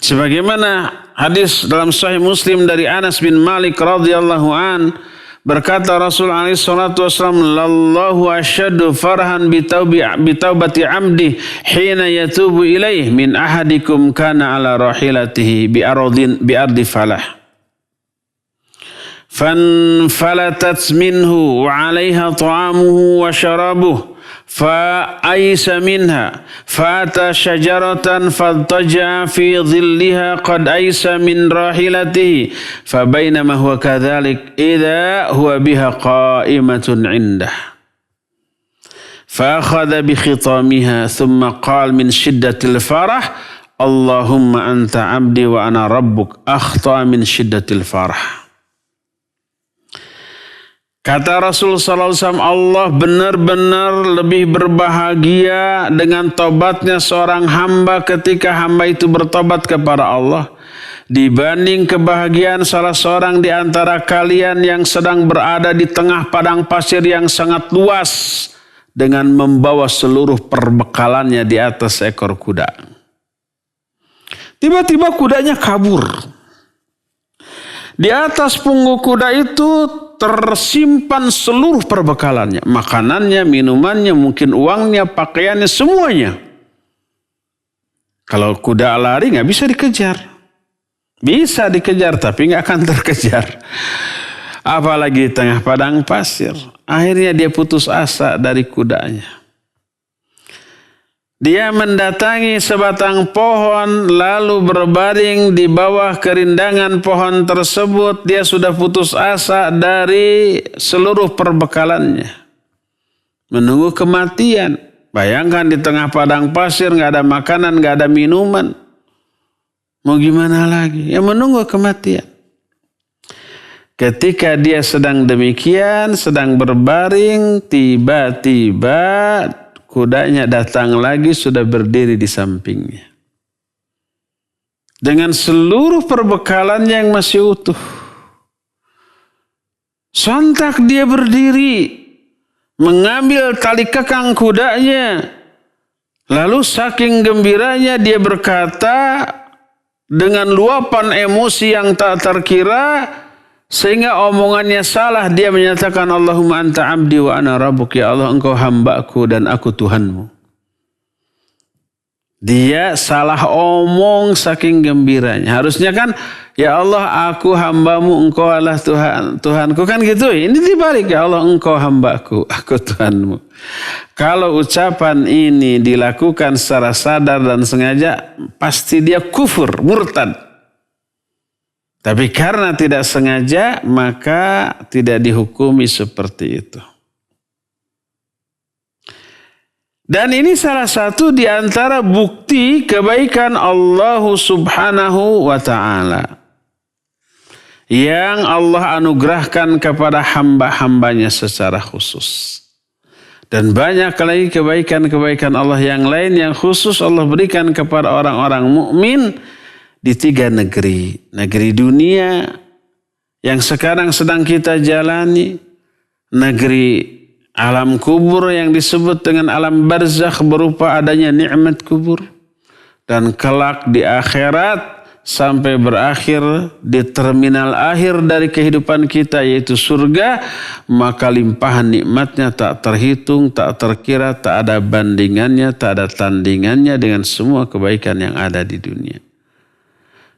Sebagaimana hadis dalam Sahih Muslim dari Anas bin Malik radhiyallahu an, berkata Rasul alaihi salatu wasallam, "Lallahu asyaddu farhan bitaubati 'abdi hina yatubu ilaih min ahadikum kana ala rahilatihi bi ardi falah. Fanfalatat minhu wa 'alaiha ta'amuhu wa sharabuhu فأيس منها فأتى شجرة فاضطجع في ظلها قد أيس من راحلته فبينما هو كذلك إذا هو بها قائمة عنده فأخذ بخطامها ثم قال من شدة الفرح اللهم أنت عبدي وأنا ربك أخطأ من شدة الفرح." Kata Rasul sallallahu alaihi wasallam, Allah benar-benar lebih berbahagia dengan tobatnya seorang hamba ketika hamba itu bertobat kepada Allah dibanding kebahagiaan salah seorang di antara kalian yang sedang berada di tengah padang pasir yang sangat luas dengan membawa seluruh perbekalannya di atas ekor kuda. Tiba-tiba kudanya kabur. Di atas punggung kuda itu tersimpan seluruh perbekalannya. Makanannya, minumannya, mungkin uangnya, pakaiannya, semuanya. Kalau kuda lari nggak bisa dikejar. Bisa dikejar tapi nggak akan terkejar. Apalagi di tengah padang pasir. Akhirnya dia putus asa dari kudanya. Dia mendatangi sebatang pohon lalu berbaring di bawah kerindangan pohon tersebut. Dia sudah putus asa dari seluruh perbekalannya. Menunggu kematian. Bayangkan di tengah padang pasir nggak ada makanan, nggak ada minuman. Mau gimana lagi? Ya menunggu kematian. Ketika dia sedang demikian, sedang berbaring, tiba-tiba kudanya datang lagi, sudah berdiri di sampingnya. Dengan seluruh perbekalannya yang masih utuh. Sontak dia berdiri, mengambil tali kekang kudanya. Lalu saking gembiranya dia berkata dengan luapan emosi yang tak terkira, sehingga omongannya salah. Dia menyatakan, Allahumma anta abdi wa ana rabbuk, ya Allah engkau hambaku dan aku Tuhanmu. Dia salah omong saking gembiranya. Harusnya kan, ya Allah aku hambamu, engkau adalah Tuhanku. Kan gitu. Ini dibalik, ya Allah engkau hambaku, aku Tuhanmu. Kalau ucapan ini dilakukan secara sadar dan sengaja, pasti dia kufur, murtad. Tapi karena tidak sengaja, maka tidak dihukumi seperti itu. Dan ini salah satu di antara bukti kebaikan Allah Subhanahu wa ta'ala. Yang Allah anugerahkan kepada hamba-hambanya secara khusus. Dan banyak lagi kebaikan-kebaikan Allah yang lain yang khusus Allah berikan kepada orang-orang mukmin di 3 negeri. Negeri dunia yang sekarang sedang kita jalani. Negeri alam kubur yang disebut dengan alam barzakh berupa adanya nikmat kubur. Dan kelak di akhirat sampai berakhir di terminal akhir dari kehidupan kita yaitu surga. Maka limpahan nikmatnya tak terhitung, tak terkira, tak ada bandingannya, tak ada tandingannya dengan semua kebaikan yang ada di dunia.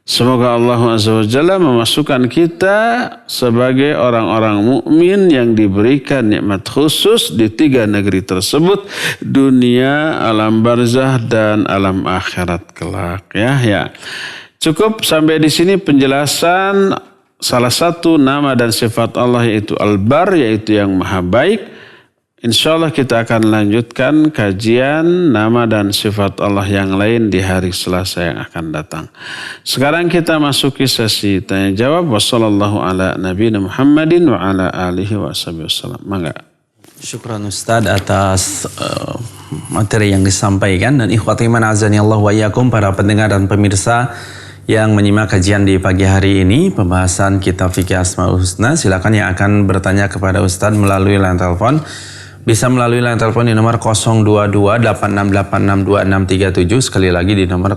Semoga Allah Azza wa Jalla memasukkan kita sebagai orang-orang mukmin yang diberikan nikmat khusus di 3 negeri tersebut, dunia, alam barzah dan alam akhirat kelak. Ya. Cukup sampai di sini penjelasan salah satu nama dan sifat Allah yaitu Al-Bar, yaitu yang maha baik. InsyaAllah kita akan lanjutkan kajian nama dan sifat Allah yang lain di hari Selasa yang akan datang. Sekarang kita masuki sesi tanya jawab. Wassallallahu ala nabiyina Muhammadin wa ala alihi wa sallam. Mangga. Syukran Ustaz atas materi yang disampaikan. Dan ikhwati man azani Allah wa iyyakum, para pendengar dan pemirsa yang menyimak kajian di pagi hari ini, pembahasan kitab fikih Asmaul Husna. Silakan yang akan bertanya kepada Ustaz melalui line telepon. Bisa melalui line telepon di nomor 022-8686-2637. Sekali lagi di nomor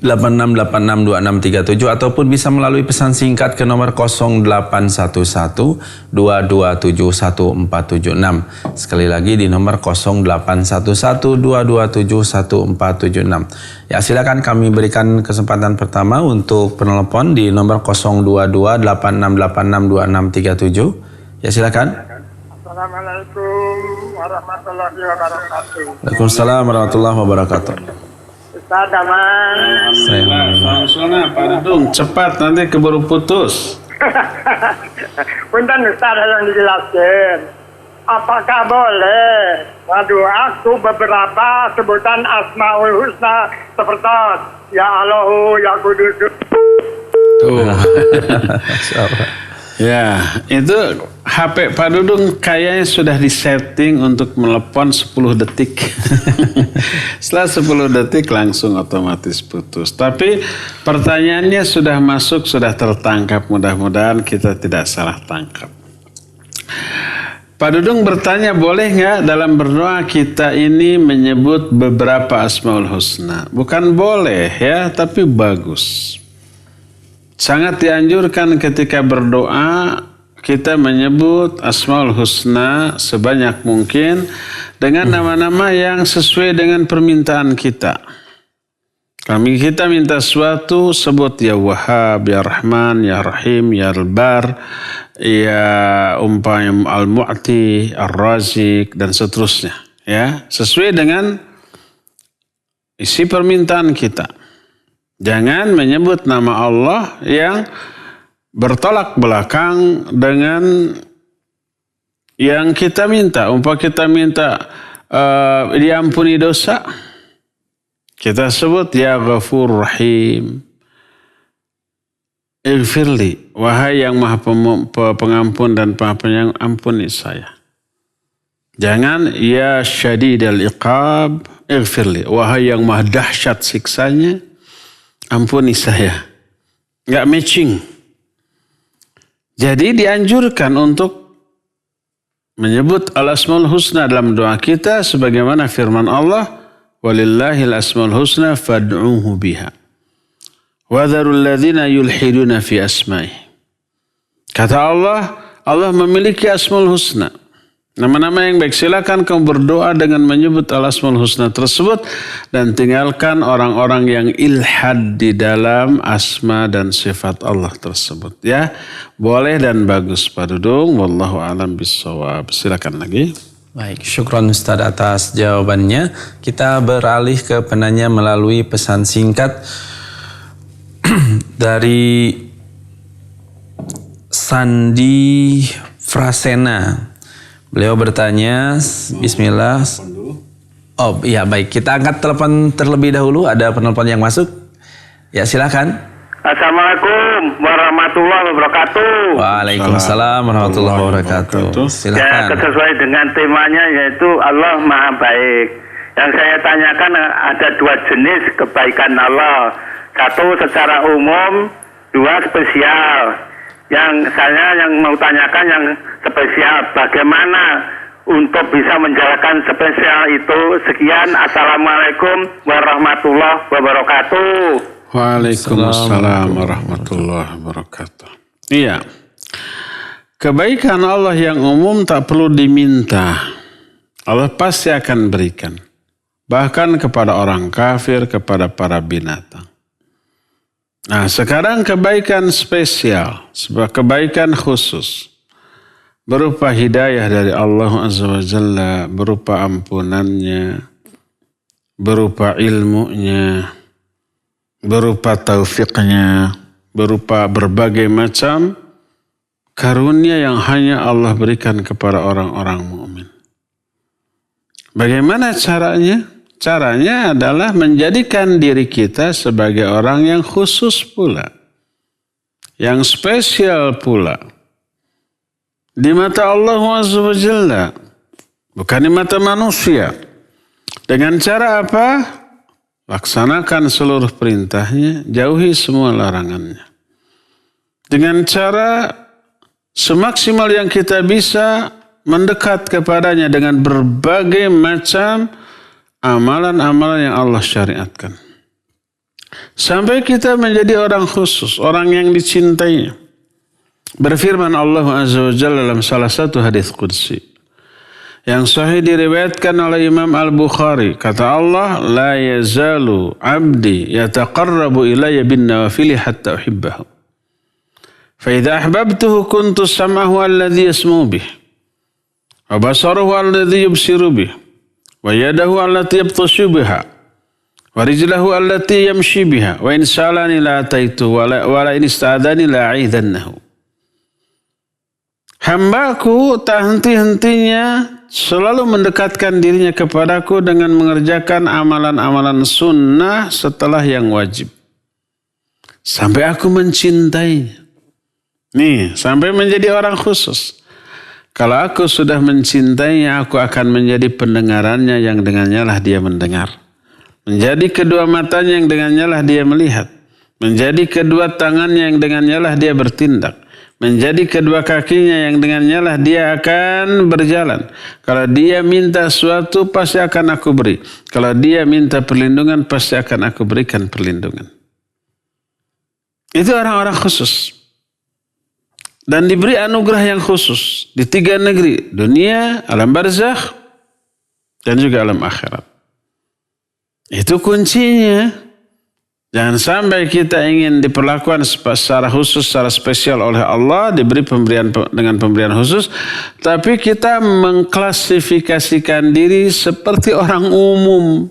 022-8686-2637. Ataupun bisa melalui pesan singkat ke nomor 0811-227-1476. Sekali lagi di nomor 0811-227-1476. Ya, silakan kami berikan kesempatan pertama untuk penelpon di nomor 022-8686-2637. Ya, silakan. Assalamualaikum warahmatullahi wabarakatuh. Waalaikumsalam warahmatullahi wabarakatuh. Ustaz Aman. Alhamdulillah, Pak Dudung. Cepat nanti keburu putus. Punten Ustaz yang dijelaskan. Apakah boleh ngaduaku beberapa sebutan Asmaul Husna seperti Ya Allahu, Ya Kudus. Tuh. Ya, itu HP Pak Dudung kayaknya sudah disetting untuk melepon 10 detik. Setelah 10 detik langsung otomatis putus. Tapi pertanyaannya sudah masuk, sudah tertangkap. Mudah-mudahan kita tidak salah tangkap. Pak Dudung bertanya, boleh nggak dalam berdoa kita ini menyebut beberapa Asmaul Husna? Bukan boleh ya, tapi bagus. Sangat dianjurkan ketika berdoa kita menyebut Asmaul Husna sebanyak mungkin dengan nama-nama yang sesuai dengan permintaan kita. Kami kita minta sesuatu, sebut ya Wahhab, ya Rahman, ya Rahim, ya Al-Bar, ya Al-Mu'ti, Ar-Razik, dan seterusnya. Ya, sesuai dengan isi permintaan kita. Jangan menyebut nama Allah yang bertolak belakang dengan yang kita minta. Umpama kita minta diampuni dosa, kita sebut ya Ghafur Rahim. Ighfirli, wahai yang maha pengampun dan maha penyayang, ampuni saya. Jangan ya Syadidal Iqab, ighfirli, wahai yang maha dahsyat siksanya, ampuni saya. Enggak matching. Jadi dianjurkan untuk menyebut al-asmaul husna dalam doa kita sebagaimana firman Allah, walillahil asmaul husna fad'uhu biha wa dharul ladzina yulhiduna fi asma'i. Kata Allah, Allah memiliki asmaul husna, nama-nama yang baik. Silakan kamu berdoa dengan menyebut al-asmaul husna tersebut dan tinggalkan orang-orang yang ilhad di dalam asma dan sifat Allah tersebut. Ya, boleh dan bagus Pak Dudung. Wallahu a'lam bissawab. Silakan lagi. Baik, syukron Ustaz atas jawabannya. Kita beralih ke penanya melalui pesan singkat dari Sandi Frasena. Beliau bertanya, Bismillah. Oh iya baik, kita angkat telepon terlebih dahulu. Ada penelpon yang masuk. Ya silakan. Assalamualaikum warahmatullahi wabarakatuh. Waalaikumsalam warahmatullahi wabarakatuh. Silakan. Ya, sesuai dengan temanya yaitu Allah Maha Baik. Yang saya tanyakan ada dua jenis kebaikan Allah. Satu secara umum, dua spesial. Yang saya mau tanyakan yang spesial, bagaimana untuk bisa menjalankan spesial itu? Sekian, assalamualaikum warahmatullahi wabarakatuh. Waalaikumsalam warahmatullahi wabarakatuh. Iya, kebaikan Allah yang umum tak perlu diminta, Allah pasti akan berikan, bahkan kepada orang kafir, kepada para binatang. Nah, sekarang kebaikan spesial, sebuah kebaikan khusus, berupa hidayah dari Allah Azza wa Jalla, berupa ampunannya, berupa ilmunya, berupa taufiknya, berupa berbagai macam karunia yang hanya Allah berikan kepada orang-orang mukmin. Bagaimana caranya? Caranya adalah menjadikan diri kita sebagai orang yang khusus pula, yang spesial pula di mata Allah Azza wa Jalla, bukan di mata manusia. Dengan cara apa? Laksanakan seluruh perintahnya, jauhi semua larangannya. Dengan cara semaksimal yang kita bisa mendekat kepadanya dengan berbagai macam amalan-amalan yang Allah syariatkan. Sampai kita menjadi orang khusus, orang yang dicintainya. Berfirman Allah Azza wa Jalla dalam salah satu hadis qudsi yang sahih diriwayatkan oleh Imam Al-Bukhari. Kata Allah, la yazalu abdi yataqarrabu ilayya bin nawafili hatta uhibbahu. Fa idza ahbabtuhu kuntu sam'ahu alladhi yasma'u bih wa basaruhu alladhi yubsiru bih wa yadahu allati yabtashu biha wa rijlahu allati yamshi biha wa in salani la ataitu wa la in ista'adani la a'idhannahu. Hambaku tak henti-hentinya selalu mendekatkan dirinya kepadaku dengan mengerjakan amalan-amalan sunnah setelah yang wajib, sampai aku mencintainya. Nih, sampai menjadi orang khusus. Kalau aku sudah mencintainya, aku akan menjadi pendengarannya yang dengannya lah dia mendengar. Menjadi kedua matanya yang dengannya lah dia melihat. Menjadi kedua tangannya yang dengannya lah dia bertindak. Menjadi kedua kakinya yang dengannya lah dia akan berjalan. Kalau dia minta sesuatu, pasti akan aku beri. Kalau dia minta perlindungan, pasti akan aku berikan perlindungan. Itu orang-orang khusus. Dan diberi anugerah yang khusus di 3 negeri. Dunia, alam barzakh, dan juga alam akhirat. Itu kuncinya. Jangan sampai kita ingin diperlakukan secara khusus, secara spesial oleh Allah, diberi pemberian dengan pemberian khusus, tapi kita mengklasifikasikan diri seperti orang umum.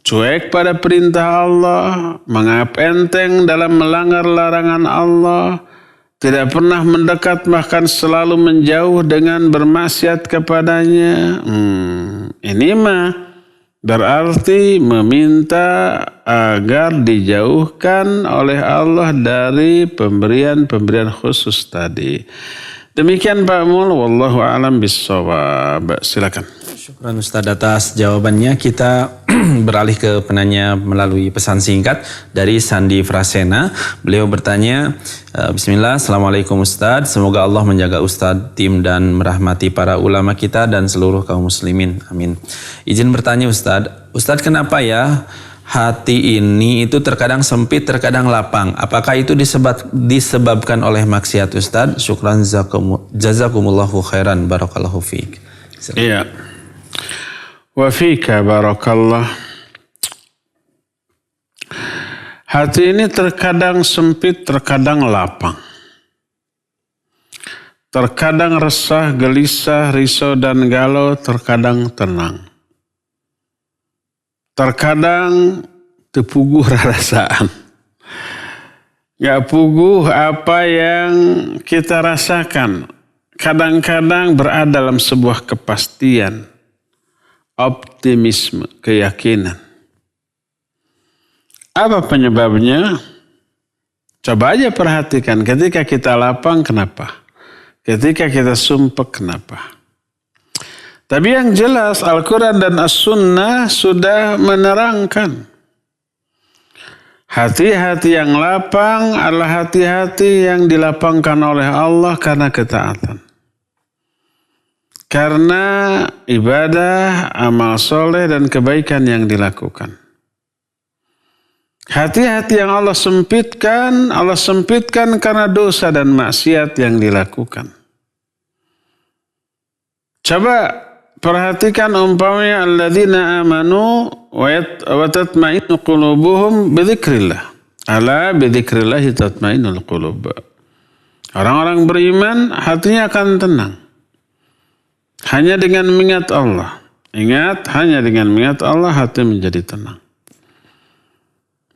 Cuek pada perintah Allah, menganggap enteng dalam melanggar larangan Allah, tidak pernah mendekat bahkan selalu menjauh dengan bermaksiat kepadanya. Ini mah berarti meminta agar dijauhkan oleh Allah dari pemberian-pemberian khusus tadi. Demikian Pak Mul, wallahu a'lam bissawab. Silakan. Syukran Ustaz atas jawabannya. Kita beralih ke penanya melalui pesan singkat dari Sandi Frasena. Beliau bertanya, Bismillah, Assalamualaikum Ustaz. Semoga Allah menjaga Ustaz, tim dan merahmati para ulama kita dan seluruh kaum muslimin. Amin. Izin bertanya Ustaz, kenapa ya hati ini itu terkadang sempit, terkadang lapang? Apakah itu disebabkan oleh maksiat Ustaz? Syukran jazakumullahu khairan, barakallahu fiik. Iya. Wa fika barakallah. Hati ini terkadang sempit, terkadang lapang. Terkadang resah, gelisah, risau dan galau, terkadang tenang. Terkadang tepuguh rasaan. Gak puguh apa yang kita rasakan. Kadang-kadang berada dalam sebuah kepastian, optimisme, keyakinan. Apa penyebabnya? Coba aja perhatikan, ketika kita lapang kenapa? Ketika kita sumpek kenapa? Tapi yang jelas Al-Quran dan As-Sunnah sudah menerangkan. Hati-hati yang lapang adalah hati-hati yang dilapangkan oleh Allah karena ketaatan. Karena ibadah, amal soleh dan kebaikan yang dilakukan. Hati-hati yang Allah sempitkan karena dosa dan maksiat yang dilakukan. Coba perhatikan umpamanya alladzina amanu wa tatma'innu qulubuhum bidzikrillah. Ala bidzikrillah tatma'innul qulub. Orang-orang beriman hatinya akan tenang. Hanya dengan mengingat Allah. Ingat, hanya dengan mengingat Allah hati menjadi tenang.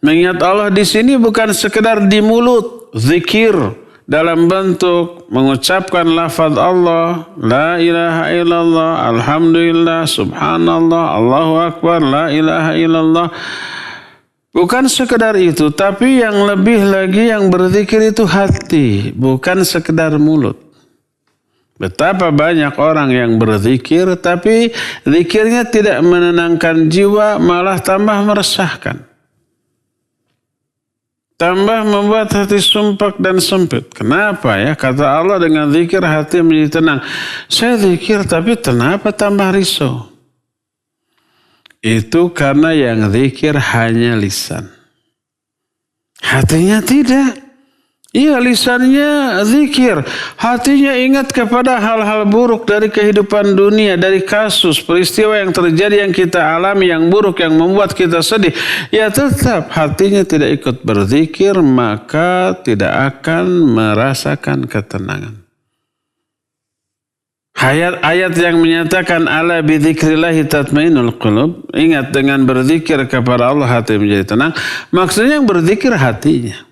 Mengingat Allah di sini bukan sekedar di mulut, zikir dalam bentuk mengucapkan lafaz Allah, la ilaha illallah, alhamdulillah, subhanallah, Allahu akbar, la ilaha illallah. Bukan sekedar itu, tapi yang lebih lagi yang berzikir itu hati, bukan sekedar mulut. Betapa banyak orang yang berzikir, tapi zikirnya tidak menenangkan jiwa, malah tambah meresahkan. Tambah membuat hati sumpek dan sempit. Kenapa ya? Kata Allah dengan zikir hati menjadi tenang. Saya zikir tapi kenapa tambah risau? Itu karena yang zikir hanya lisan. Hatinya tidak. Iya, lisannya zikir, hatinya ingat kepada hal-hal buruk dari kehidupan dunia, dari kasus, peristiwa yang terjadi yang kita alami, yang buruk, yang membuat kita sedih. Ya tetap hatinya tidak ikut berzikir, maka tidak akan merasakan ketenangan. Ayat yang menyatakan ala bidzikrillahi tatmainnul qulub, ingat dengan berzikir kepada Allah hati menjadi tenang, maksudnya yang berzikir hatinya.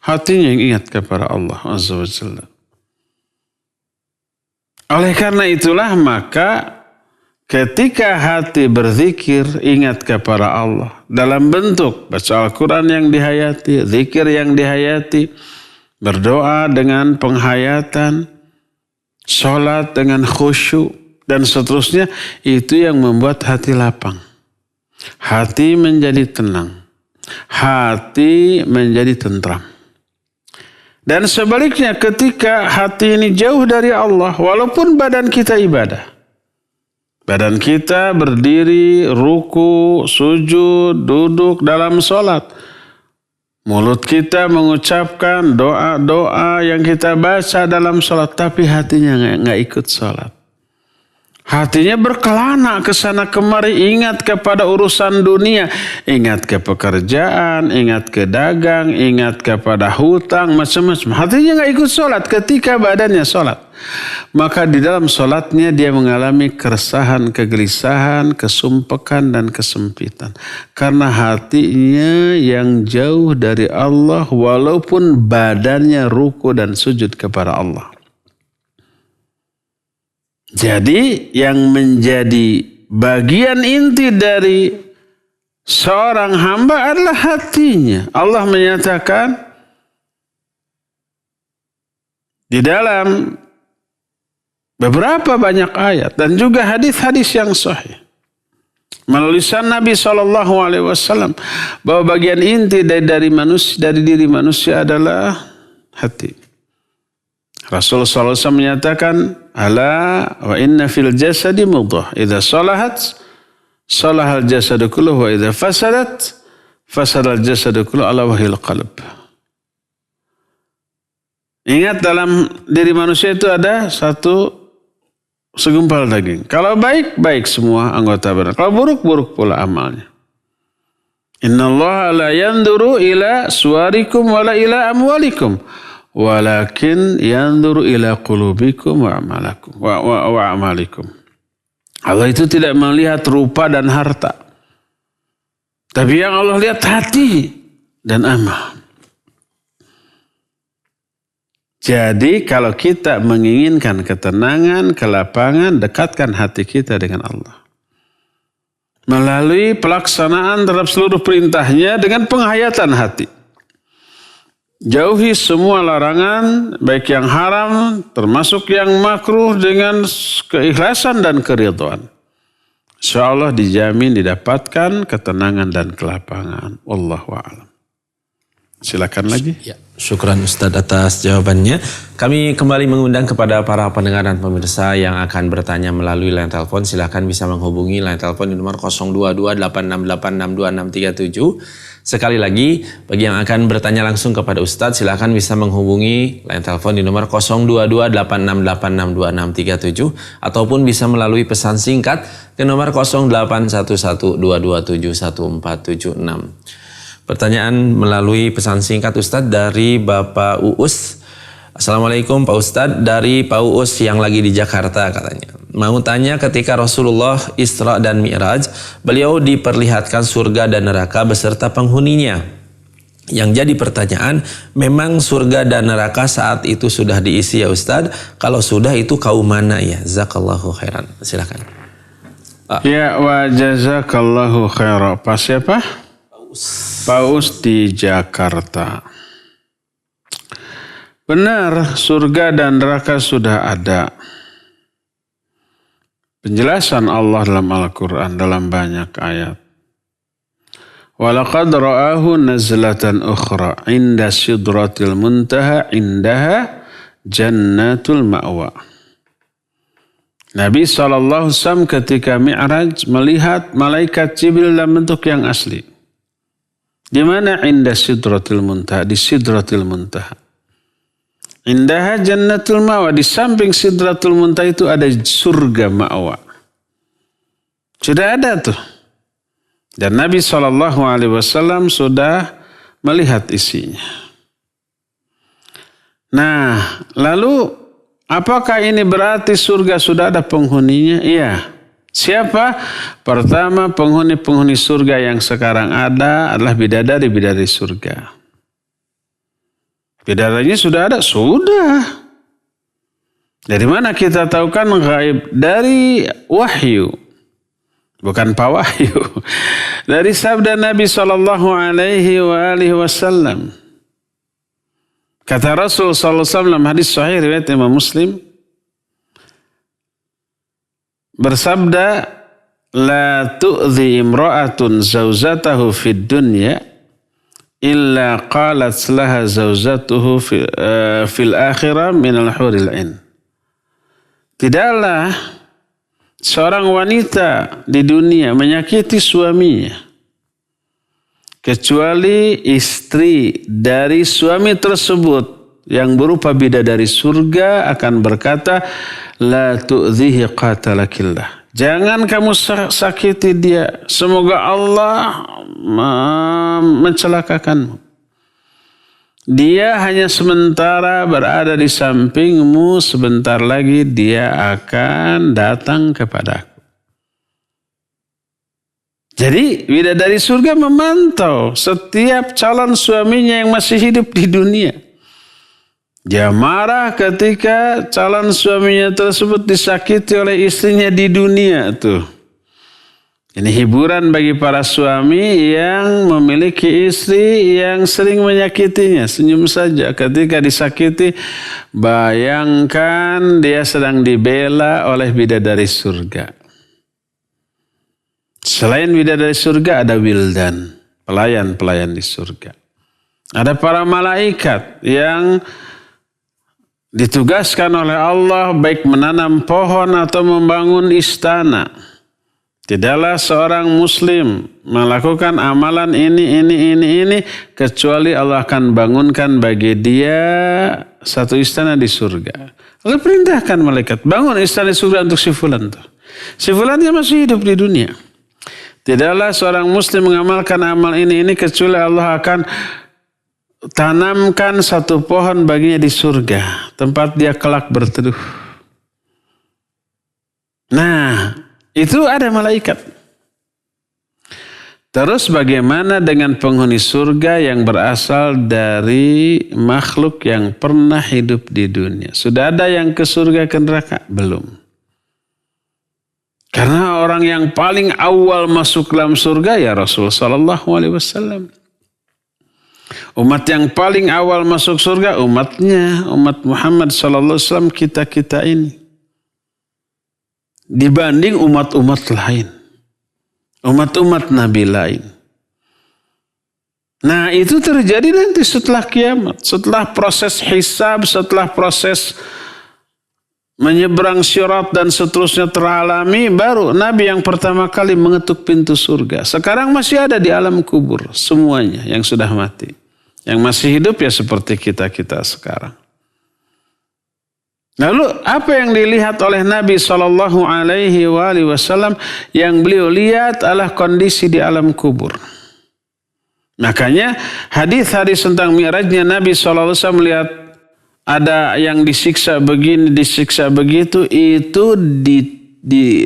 Hatinya yang ingat kepada Allah Azza wa Jalla. Oleh karena itulah maka ketika hati berzikir ingat kepada Allah dalam bentuk baca Al-Quran yang dihayati, zikir yang dihayati, berdoa dengan penghayatan, sholat dengan khusyuk dan seterusnya, itu yang membuat hati lapang. Hati menjadi tenang. Hati menjadi tentram. Dan sebaliknya ketika hati ini jauh dari Allah, walaupun badan kita ibadah. Badan kita berdiri, ruku, sujud, duduk dalam sholat. Mulut kita mengucapkan doa-doa yang kita baca dalam sholat, tapi hatinya nggak ikut sholat. Hatinya berkelana ke sana kemari, ingat kepada urusan dunia, ingat ke pekerjaan, ingat ke dagang, ingat kepada hutang, macam-macam. Hatinya nggak ikut sholat ketika badannya sholat. Maka di dalam sholatnya dia mengalami keresahan, kegelisahan, kesumpekan, dan kesempitan. Karena hatinya yang jauh dari Allah walaupun badannya ruku dan sujud kepada Allah. Jadi yang menjadi bagian inti dari seorang hamba adalah hatinya. Allah menyatakan di dalam beberapa banyak ayat dan juga hadis-hadis yang sahih melalui lisan Nabi SAW bahwa bagian inti dari diri manusia adalah hati. Rasulullah SAW menyatakan, ala wa inna fil jasadi mudghah, idza salahat salahal jasadu kulluhu wa idza fasadat fasadal jasadu kulluhu, ala wahil qalb. Ingat, dalam diri manusia itu ada satu segumpal daging. Kalau baik, baik semua anggota badan. Kalau buruk, buruk pula amalnya. Innallaha la yanduru ila suwarikum wala ila amwalikum, walakin yanzuru ila qulubikum wa amalikum. Allah itu tidak melihat rupa dan harta, tapi yang Allah lihat hati dan amal. Jadi kalau kita menginginkan ketenangan, kelapangan, dekatkan hati kita dengan Allah melalui pelaksanaan terhadap seluruh perintahnya dengan penghayatan hati. Jauhi semua larangan, baik yang haram, termasuk yang makruh, dengan keikhlasan dan keridhaan. InsyaAllah dijamin didapatkan ketenangan dan kelapangan. Wallahu a'lam. Silakan lagi. Ya, syukran Ustadz atas jawabannya. Kami kembali mengundang kepada para pendengar dan pemirsa yang akan bertanya melalui line telepon. Silakan bisa menghubungi line telepon di nomor 022-868-62637. Sekali lagi, bagi yang akan bertanya langsung kepada Ustadz, silakan bisa menghubungi line telepon di nomor 022-868-62637 ataupun bisa melalui pesan singkat ke nomor 081122771476. Pertanyaan melalui pesan singkat Ustadz dari Bapak Uus. Assalamualaikum Pak Ustadz, dari Pak Uus yang lagi di Jakarta katanya. Mau tanya, ketika Rasulullah Isra dan Mi'raj, beliau diperlihatkan surga dan neraka beserta penghuninya. Yang jadi pertanyaan, memang surga dan neraka saat itu sudah diisi ya Ustadz? Kalau sudah, itu kaum mana ya? Jazakallahu khairan. Silakan. Ya, wa jazakallahu khairan. Pak siapa? Paus di Jakarta. Benar, surga dan neraka sudah ada. Penjelasan Allah dalam Al-Quran dalam banyak ayat. Walaqad ra'ahu nazlatan ukhra inda sidratil muntaha indaha jannatul ma'wa. Nabi SAW ketika Mi'raj melihat malaikat Jibril dalam bentuk yang asli. Di mana? Inda sidratil muntaha, di sidratil muntaha. Indaha jannatul ma'wa, di samping sidratul muntaha itu ada surga ma'wa. Sudah ada tuh. Dan Nabi SAW sudah melihat isinya. Nah, lalu apakah ini berarti surga sudah ada penghuninya? Iya. Siapa? Pertama, penghuni-penghuni surga yang sekarang ada adalah bidadari-bidadari surga. Bidadarinya sudah ada? Sudah. Dari mana kita tahu? Kan gaib? Dari wahyu. Bukan Pak Wahyu. Dari sabda Nabi SAW. Kata Rasul SAW dalam hadis sahih riwayat Imam Muslim, bersabda, la tu'zi imra'atun zawjatahu fid dunya illa qalat laha zawjatuhu fil akhirah minal huril ain. Tidaklah seorang wanita di dunia menyakiti suaminya kecuali istri dari suami tersebut yang berupa bidadari surga akan berkata, la tu'dhihi qatalakillah. Jangan kamu sakiti dia. Semoga Allah mencelakakanmu. Dia hanya sementara berada di sampingmu, sebentar lagi dia akan datang kepadaku. Jadi bidadari surga memantau setiap calon suaminya yang masih hidup di dunia. Dia marah ketika calon suaminya tersebut disakiti oleh istrinya di dunia tuh. Ini hiburan bagi para suami yang memiliki istri yang sering menyakitinya. Senyum saja ketika disakiti, bayangkan dia sedang dibela oleh bidadari surga. Selain bidadari surga ada wildan, pelayan-pelayan di surga. Ada para malaikat yang ditugaskan oleh Allah baik menanam pohon atau membangun istana. Tidaklah seorang muslim melakukan amalan ini kecuali Allah akan bangunkan bagi dia satu istana di surga. Allah perintahkan malaikat, bangun istana di surga untuk si fulan tuh. Si fulannya masih hidup di dunia. Tidaklah seorang muslim mengamalkan amal ini kecuali Allah akan tanamkan satu pohon baginya di surga, tempat dia kelak berteduh. Nah, itu ada malaikat. Terus bagaimana dengan penghuni surga yang berasal dari makhluk yang pernah hidup di dunia? Sudah ada yang ke surga ke neraka? Belum. Karena orang yang paling awal masuk dalam surga ya Rasul sallallahu alaihi wasallam. Umat yang paling awal masuk surga umatnya, umat Muhammad sallallahu alaihi wasallam, kita ini. Dibanding umat-umat lain. Umat-umat Nabi lain. Nah, itu terjadi nanti setelah kiamat, setelah proses hisab, setelah proses menyeberang sirat dan seterusnya teralami, baru Nabi yang pertama kali mengetuk pintu surga. Sekarang masih ada di alam kubur semuanya yang sudah mati. Yang masih hidup ya seperti kita-kita sekarang. Lalu apa yang dilihat oleh Nabi SAW yang beliau lihat adalah kondisi di alam kubur. Makanya hadis-hadis tentang mi'rajnya Nabi SAW melihat ada yang disiksa begini, disiksa begitu, itu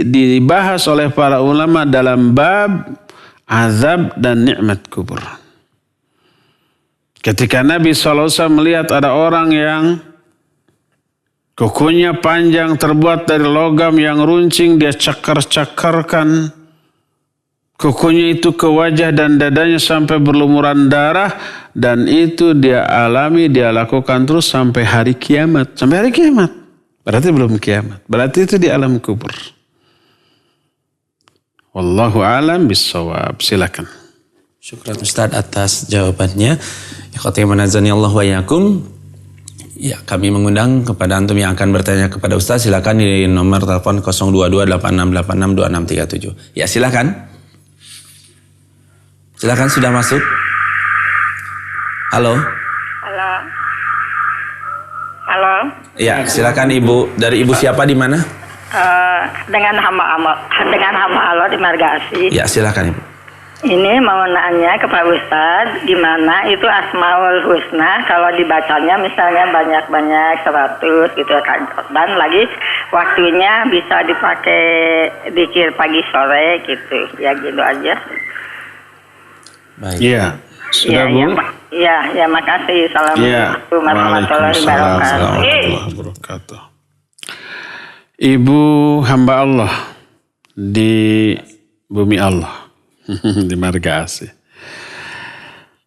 dibahas oleh para ulama dalam bab azab dan nikmat kubur. Ketika Nabi SAW melihat ada orang yang kukunya panjang terbuat dari logam yang runcing, dia cakar-cakarkan kukunya itu ke wajah dan dadanya sampai berlumuran darah, dan itu dia alami, dia lakukan terus sampai hari kiamat. Sampai hari kiamat. Berarti belum kiamat. Berarti itu di alam kubur. Wallahu a'lam bissawab. Silakan. Syukran Ustaz atas jawabannya. Ikhwati manazani Allah wa yakum. Ya, kami mengundang kepada antum yang akan bertanya kepada Ustaz, silakan di nomor telepon 02286862637. Ya, silakan. Silakan, sudah masuk. Halo. Halo. Halo. Ya, silakan Ibu. Dari Ibu siapa di mana? Dengan hamba Allah di Margasi. Ya, silakan Ibu. Ini mau nanya ke Pak Ustadz, di mana itu Asmaul Husna kalau dibacanya misalnya banyak-banyak 100 gitu kan, dan lagi waktunya bisa dipakai zikir pagi sore gitu, ya gitu aja. Baik. Iya. Sudah Bu? Ya, makasih. Assalamualaikum warahmatullahi wabarakatuh. Ibu hamba Allah di bumi Allah. Di Margasi.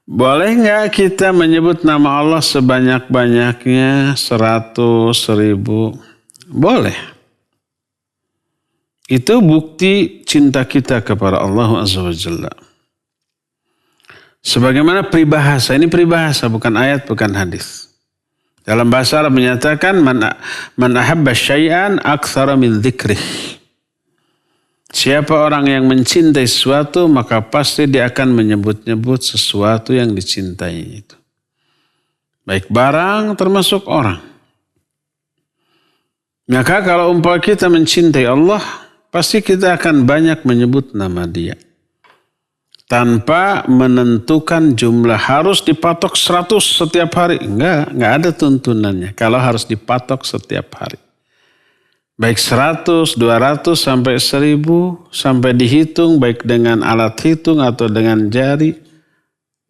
Boleh nggak kita menyebut nama Allah sebanyak-banyaknya 100, 1000? Boleh. Itu bukti cinta kita kepada Allah Azza wa Jalla. Sebagaimana peribahasa, ini peribahasa bukan ayat, bukan hadis. Dalam bahasa Arab menyatakan man ahabba syai'an aktsara min dzikrih. Siapa orang yang mencintai sesuatu, maka pasti dia akan menyebut-nyebut sesuatu yang dicintai itu. Baik barang termasuk orang. Maka kalau umpama kita mencintai Allah, pasti kita akan banyak menyebut nama Dia. Tanpa menentukan jumlah, harus dipatok 100 setiap hari. Enggak ada tuntunannya kalau harus dipatok setiap hari. Baik 100, 200 sampai 1000, sampai dihitung baik dengan alat hitung atau dengan jari.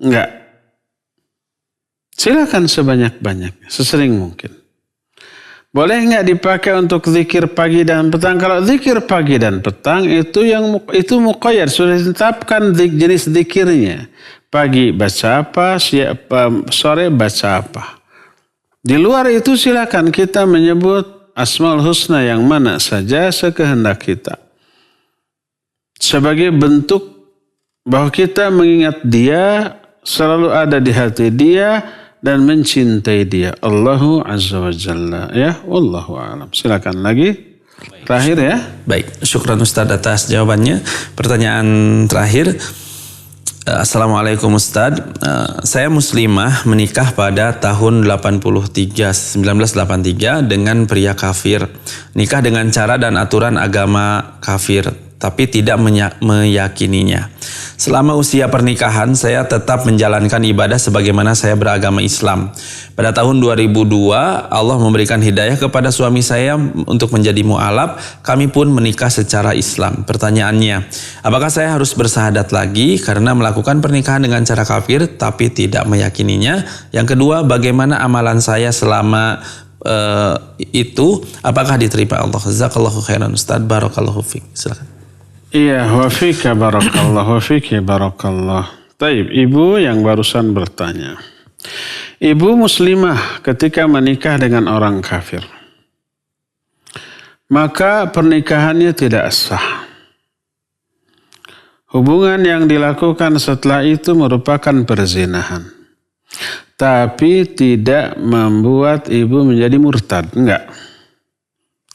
Enggak. Silakan sebanyak-banyaknya, sesering mungkin. Boleh enggak dipakai untuk zikir pagi dan petang? Kalau zikir pagi dan petang itu muqayyad, sudah ditetapkan jenis zikirnya. Pagi baca apa, sore baca apa. Di luar itu silakan kita menyebut Asmaul Husna yang mana saja sekehendak kita. Sebagai bentuk bahwa kita mengingat Dia, selalu ada di hati Dia, dan mencintai Dia. Allahu Azza wa Jalla. Ya, wallahu a'lam. Silakan lagi. Terakhir ya. Baik, syukran Ustaz atas jawabannya. Pertanyaan terakhir. Assalamualaikum Ustaz. Saya muslimah menikah pada tahun 1983 dengan pria kafir. Nikah dengan cara dan aturan agama kafir, tapi tidak meyakininya. Selama usia pernikahan, saya tetap menjalankan ibadah sebagaimana saya beragama Islam. Pada tahun 2002, Allah memberikan hidayah kepada suami saya untuk menjadi mu'alaf. Kami pun menikah secara Islam. Pertanyaannya, apakah saya harus bersahadat lagi karena melakukan pernikahan dengan cara kafir tapi tidak meyakininya? Yang kedua, bagaimana amalan saya selama itu? Apakah diterima Allah? Jazakallahu khairan Ustaz, barakallahu fiik. Silakan. Iya, wa fika barakallah, wa fika barakallah. Taib, ibu yang barusan bertanya. Ibu muslimah ketika menikah dengan orang kafir, maka pernikahannya tidak sah. Hubungan yang dilakukan setelah itu merupakan perzinahan. Tapi tidak membuat ibu menjadi murtad, enggak.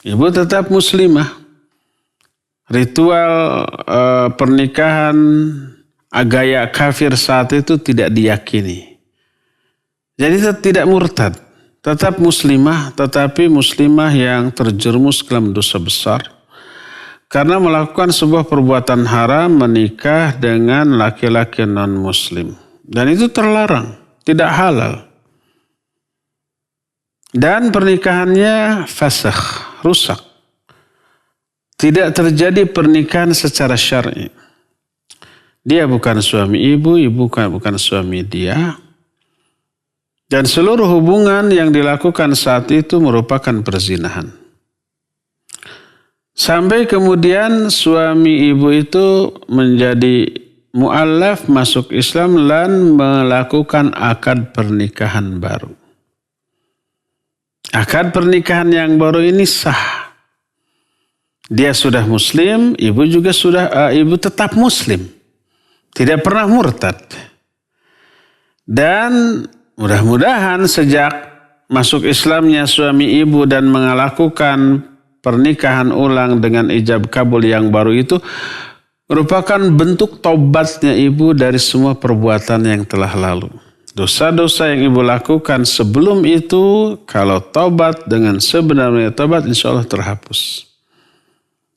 Ibu tetap muslimah. Ritual pernikahan gaya kafir saat itu tidak diyakini. Jadi tidak murtad. Tetap muslimah, tetapi muslimah yang terjerumus dalam dosa besar. Karena melakukan sebuah perbuatan haram menikah dengan laki-laki non-muslim. Dan itu terlarang, tidak halal. Dan pernikahannya fasakh, rusak. Tidak terjadi pernikahan secara syar'i. Dia bukan suami ibu, ibu bukan suami dia. Dan seluruh hubungan yang dilakukan saat itu merupakan perzinahan. Sampai kemudian suami ibu itu menjadi mu'allaf, masuk Islam dan melakukan akad pernikahan baru. Akad pernikahan yang baru ini sah. Dia sudah muslim, ibu juga ibu tetap muslim. Tidak pernah murtad. Dan mudah-mudahan sejak masuk Islamnya suami ibu dan melakukan pernikahan ulang dengan ijab kabul yang baru itu merupakan bentuk taubatnya ibu dari semua perbuatan yang telah lalu. Dosa-dosa yang ibu lakukan sebelum itu, kalau taubat dengan sebenarnya taubat, insya Allah terhapus.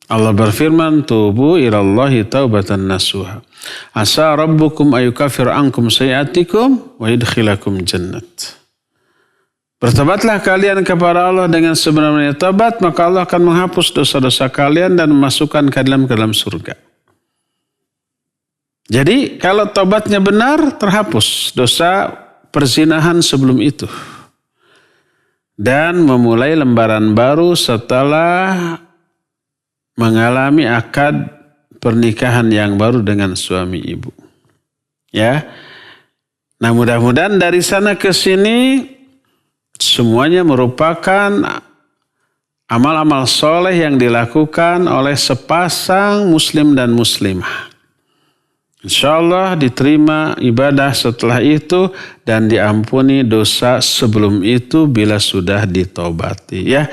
Allah berfirman, tubu ilallahi taubatan nasuha. Asa rabbukum ayukafir ankum sayiatikum wa yudkhilakum jannat. Bertobatlah kalian kepada Allah dengan sebenarnya taubat, maka Allah akan menghapus dosa-dosa kalian dan memasukkan kalian ke dalam surga. Jadi kalau taubatnya benar, terhapus dosa perzinahan sebelum itu. Dan memulai lembaran baru setelah mengalami akad pernikahan yang baru dengan suami ibu. Ya. Nah, mudah-mudahan dari sana ke sini semuanya merupakan amal-amal soleh yang dilakukan oleh sepasang muslim dan muslimah. Insya Allah diterima ibadah setelah itu dan diampuni dosa sebelum itu bila sudah ditobati. Ya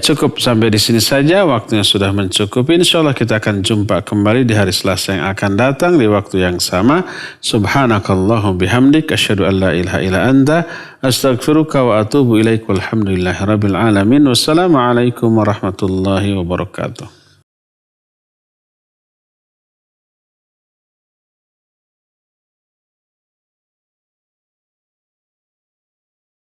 cukup sampai di sini saja. Waktunya sudah mencukupi. Insya Allah kita akan jumpa kembali di hari Selasa yang akan datang di waktu yang sama. Subhanakallahum bihamdik. Asyhadu an la ilaha illa anta. Astaghfiruka wa atubu ilaik. Walhamdulillahirabbil alamin. Wassalamualaikum warahmatullahi wabarakatuh.